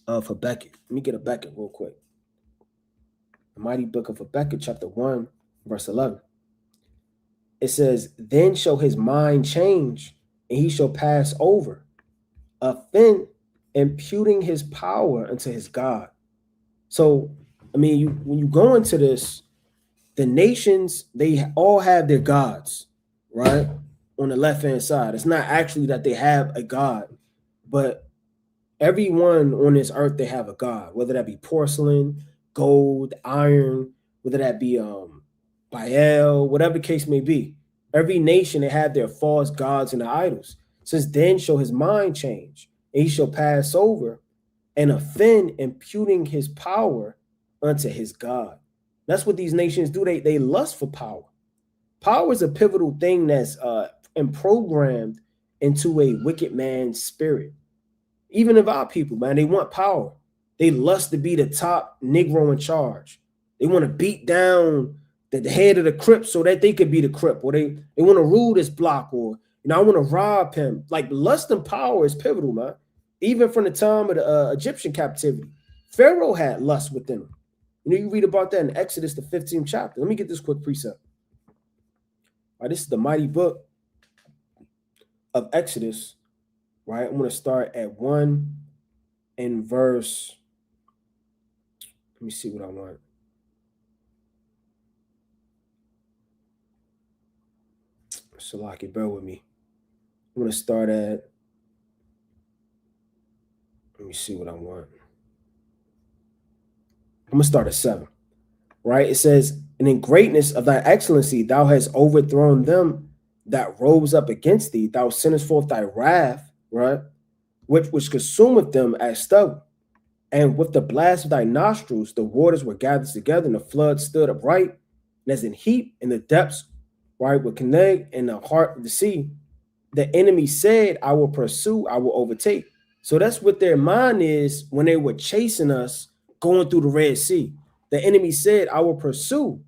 of Habakkuk. Let me get Habakkuk real quick. The mighty book of Habakkuk, chapter 1, verse 11. It says, then shall his mind change, and he shall pass over, offend, imputing his power unto his God. So, I mean, when you go into this, the nations, they all have their gods, right? On the left-hand side. It's not actually that they have a God, but everyone on this earth, they have a God, whether that be porcelain, gold, iron, whether that be Baal, whatever the case may be. Every nation, they have their false gods and their idols. Since then shall his mind change, and he shall pass over and offend, imputing his power unto his God. That's what these nations do. They lust for power. Power is a pivotal thing that's programmed into a wicked man's spirit. Even of our people, man, they want power. They lust to be the top Negro in charge. They want to beat down the head of the Crip so that they could be the Crip, or they want to rule this block, or I want to rob him. Like, lust and power is pivotal, man. Even from the time of the Egyptian captivity, Pharaoh had lust within him. You read about that in Exodus, the 15th chapter. Let me get this quick precept. All right, this is the mighty book of Exodus, right? I'm going to start at 1 in verse. Let me see what I want. Salaki, bear with me. I'm going to start at. Let me see what I want. I'm going to start at 7. right? It says, and in greatness of thy excellency, thou hast overthrown them that rose up against thee. Thou sendest forth thy wrath, right? Which consumeth them as stubble. And with the blast of thy nostrils, the waters were gathered together, and the flood stood upright, and as in heap in the depths, right, with connect in the heart of the sea. The enemy said, I will pursue, I will overtake. So that's what their mind is when they were chasing us going through the Red Sea. The enemy said, I will pursue,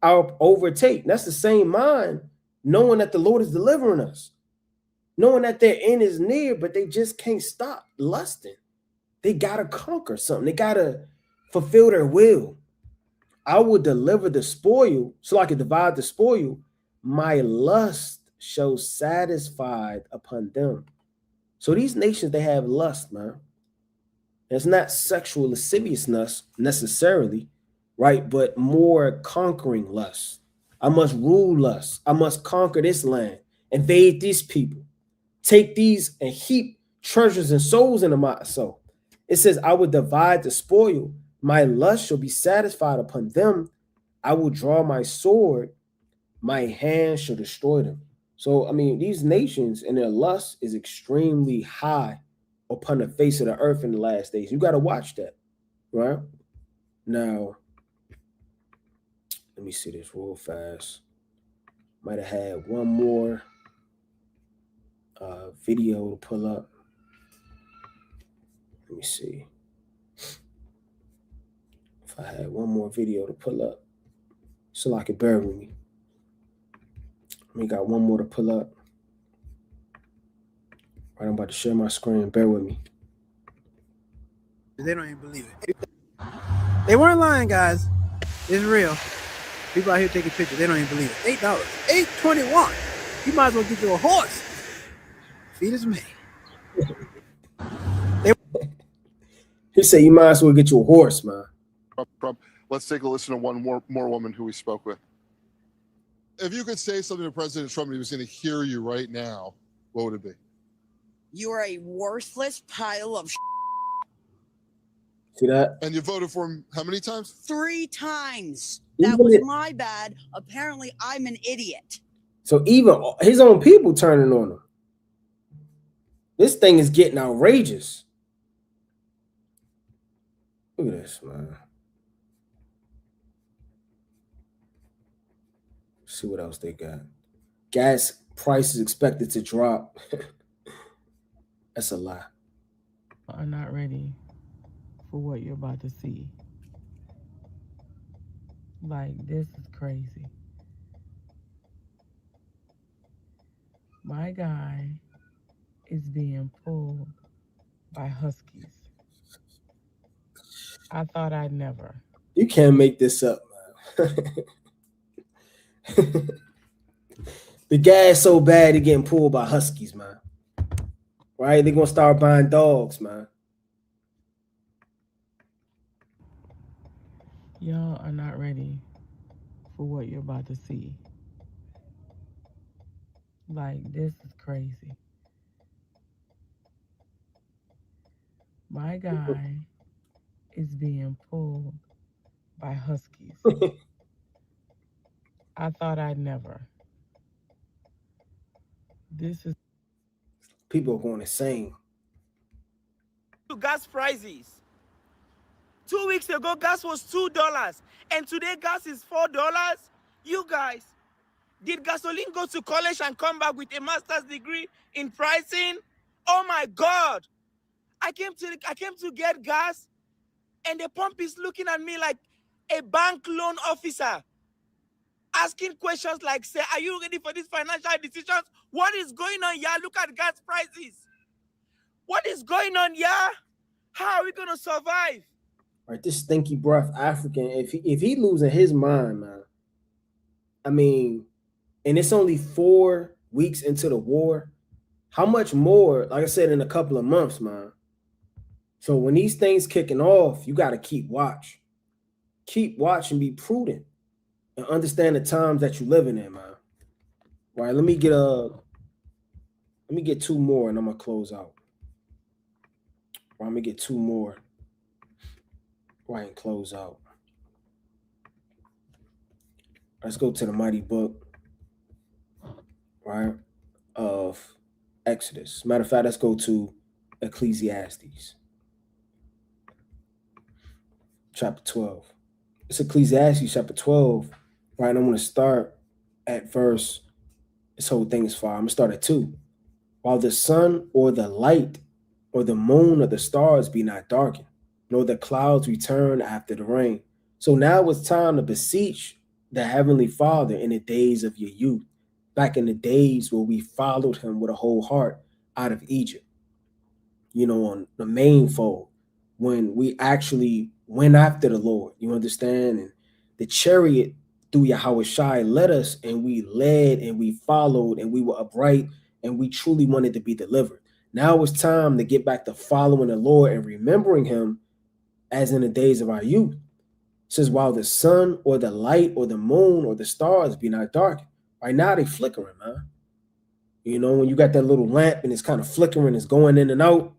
I'll overtake. That's the same mind, knowing that the Lord is delivering us, knowing that their end is near, but they just can't stop lusting. They got to conquer something. They got to fulfill their will. I will deliver the spoil so I can divide the spoil. My lust shall satisfied upon them. So these nations, they have lust, man. It's not sexual lasciviousness necessarily, right? But more conquering lust. I must rule lust. I must conquer this land, invade these people, take these and heap treasures and souls into my soul. It says, I will divide the spoil. My lust shall be satisfied upon them. I will draw my sword. My hand shall destroy them. So, I mean, these nations and their lust is extremely high upon the face of the earth in the last days. You got to watch that, right? Now, let me see this real fast. Might have had one more video to pull up. Let me see. If I had one more video to pull up, so I could bear with me. We got one more to pull up. Right, I'm about to share my screen. Bear with me. They don't even believe it. They weren't lying, guys. It's real. People out here taking pictures. They don't even believe it. $8. $8.21. You might as well get you a horse. Feed is me. He said you might as well get you a horse, man. Let's take a listen to one more woman who we spoke with. If you could say something to President Trump and he was going to hear you right now, what would it be? You are a worthless pile of See that? And you voted for him how many times? 3 times. That was my bad. Apparently, I'm an idiot. So even his own people turning on him. This thing is getting outrageous. Look at this, man. See what else they got. Gas prices expected to drop. That's a lie. Are not ready for what you're about to see. Like, this is crazy. My guy is being pulled by huskies. I thought I'd never. You can't make this up, man. The gas so bad they're getting pulled by huskies, man. Right? They're gonna start buying dogs, man. Y'all are not ready for what you're about to see. Like, this is crazy. My guy is being pulled by huskies. I thought I'd never. This is... People are going insane. Gas prices. 2 weeks ago, gas was $2, and today gas is $4. You guys, did gasoline go to college and come back with a master's degree in pricing? Oh my God! I came to get gas, and the pump is looking at me like a bank loan officer, asking questions like, "Say, are you ready for these financial decisions? What is going on, yeah? Look at gas prices. What is going on, yeah? How are we gonna survive?" Right, this stinky breath African. If he losing his mind, man. I mean, and it's only 4 weeks into the war. How much more? Like I said, in a couple of months, man. So when these things kicking off, you got to keep watch. Keep watch and be prudent, and understand the times that you're living in, man. Right? Let me get 2 more, and I'm gonna close out. Right, I'm gonna get 2 more. Right, and close out. Let's go to the mighty book, right, of Exodus. Matter of fact, let's go to Ecclesiastes, chapter 12. It's Ecclesiastes chapter 12, right? And I'm going to start at verse, this whole thing is 5. I'm going to start at 2. While the sun or the light or the moon or the stars be not darkened, nor the clouds return after the rain. So now it's time to beseech the Heavenly Father in the days of your youth, back in the days where we followed him with a whole heart out of Egypt, on the main fold, when we actually went after the Lord, you understand? And the chariot through Yahweh Shai led us, and we led and we followed and we were upright and we truly wanted to be delivered. Now it's time to get back to following the Lord and remembering him as in the days of our youth. It says, while the sun or the light or the moon or the stars be not dark. Right now they flickering, man. When you got that little lamp and it's kind of flickering, it's going in and out,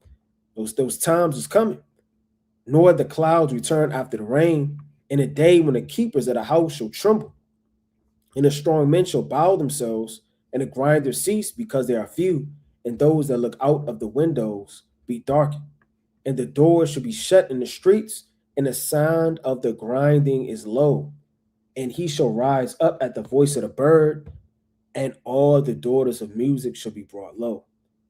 those times is coming. Nor the clouds return after the rain, in a day when the keepers of the house shall tremble, and the strong men shall bow themselves, and the grinders cease because they are few, and those that look out of the windows be darkened. And the doors shall be shut in the streets, and the sound of the grinding is low. And he shall rise up at the voice of the bird, and all the daughters of music shall be brought low.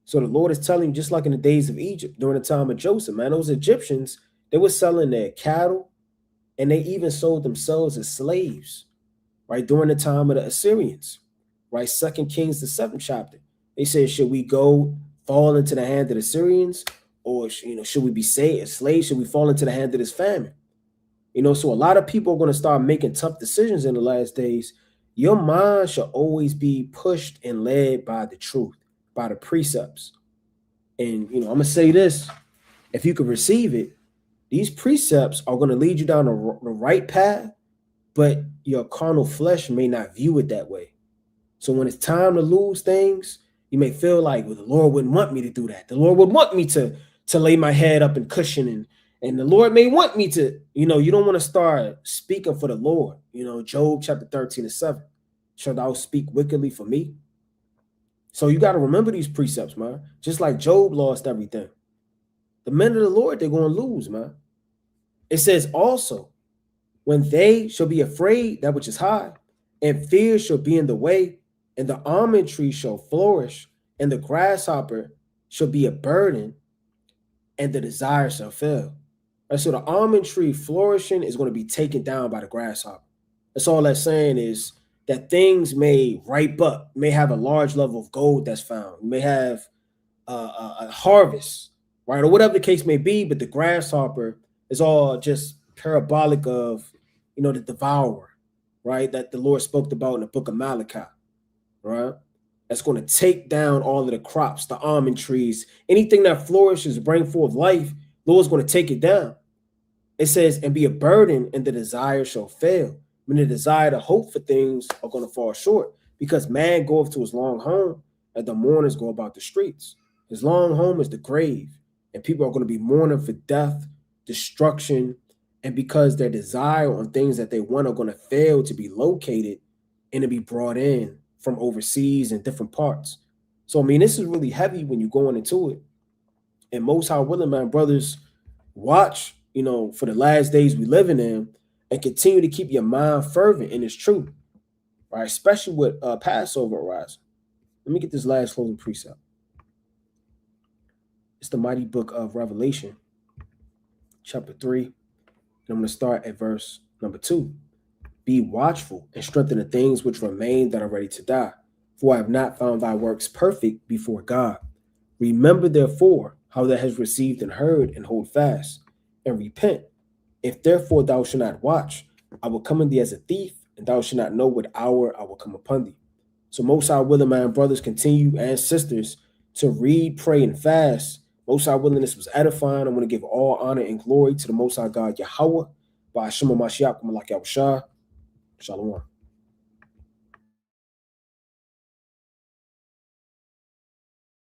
So the Lord is telling, just like in the days of Egypt, during the time of Joseph, man, those Egyptians, they were selling their cattle, and they even sold themselves as slaves, right, during the time of the Assyrians, right? 2 Kings, the 7th chapter. They said, should we go fall into the hand of the Syrians, or should we be slaves? Should we fall into the hand of this famine? So a lot of people are going to start making tough decisions in the last days. Your mind shall always be pushed and led by the truth, by the precepts. And, I'm going to say this, if you can receive it, these precepts are going to lead you down the right path, but your carnal flesh may not view it that way. So when it's time to lose things, you may feel like, well, the Lord wouldn't want me to do that. The Lord would want me to lay my head up in cushion, and the Lord may want me to, you don't want to start speaking for the Lord. Job chapter 13 and 7. Shall thou speak wickedly for me? So you got to remember these precepts, man. Just like Job lost everything. The men of the Lord, they're going to lose, man. It says also, when they shall be afraid that which is high, and fear shall be in the way, and the almond tree shall flourish, and the grasshopper shall be a burden, and the desire shall fail. Right, so the almond tree flourishing is going to be taken down by the grasshopper. That's all that's saying is that things may ripe up, may have a large level of gold that's found, may have a harvest, right, or whatever the case may be, but the grasshopper is all just parabolic of, the devourer, right, that the Lord spoke about in the book of Malachi, right? That's going to take down all of the crops, the almond trees, anything that flourishes, bring forth life, Lord's going to take it down. It says, and be a burden, and the desire shall fail. When the desire to hope for things are going to fall short, because man goeth to his long home, and the mourners go about the streets. His long home is the grave, and people are going to be mourning for death, destruction, and because their desire on things that they want are going to fail to be located and to be brought in from overseas and different parts. So, this is really heavy when you're going into it. And most high willing, man, brothers, watch, for the last days we living in, and continue to keep your mind fervent in its truth, right? Especially with Passover arising. Let me get this last closing precept. It's the mighty book of Revelation, chapter 3. And I'm going to start at verse number 2. Be watchful and strengthen the things which remain that are ready to die, for I have not found thy works perfect before God. Remember, therefore, how thou hast received and heard, and hold fast, and repent. If therefore thou shalt not watch, I will come unto thee as a thief, and thou shalt not know what hour I will come upon thee. So most high willing, my brothers, continue, and sisters, to read, pray, and fast. Most high willing, this was edifying. I want to give all honor and glory to the most high God, Yahweh, by Hashem Mashiach, Malak Yahushua. Shalom.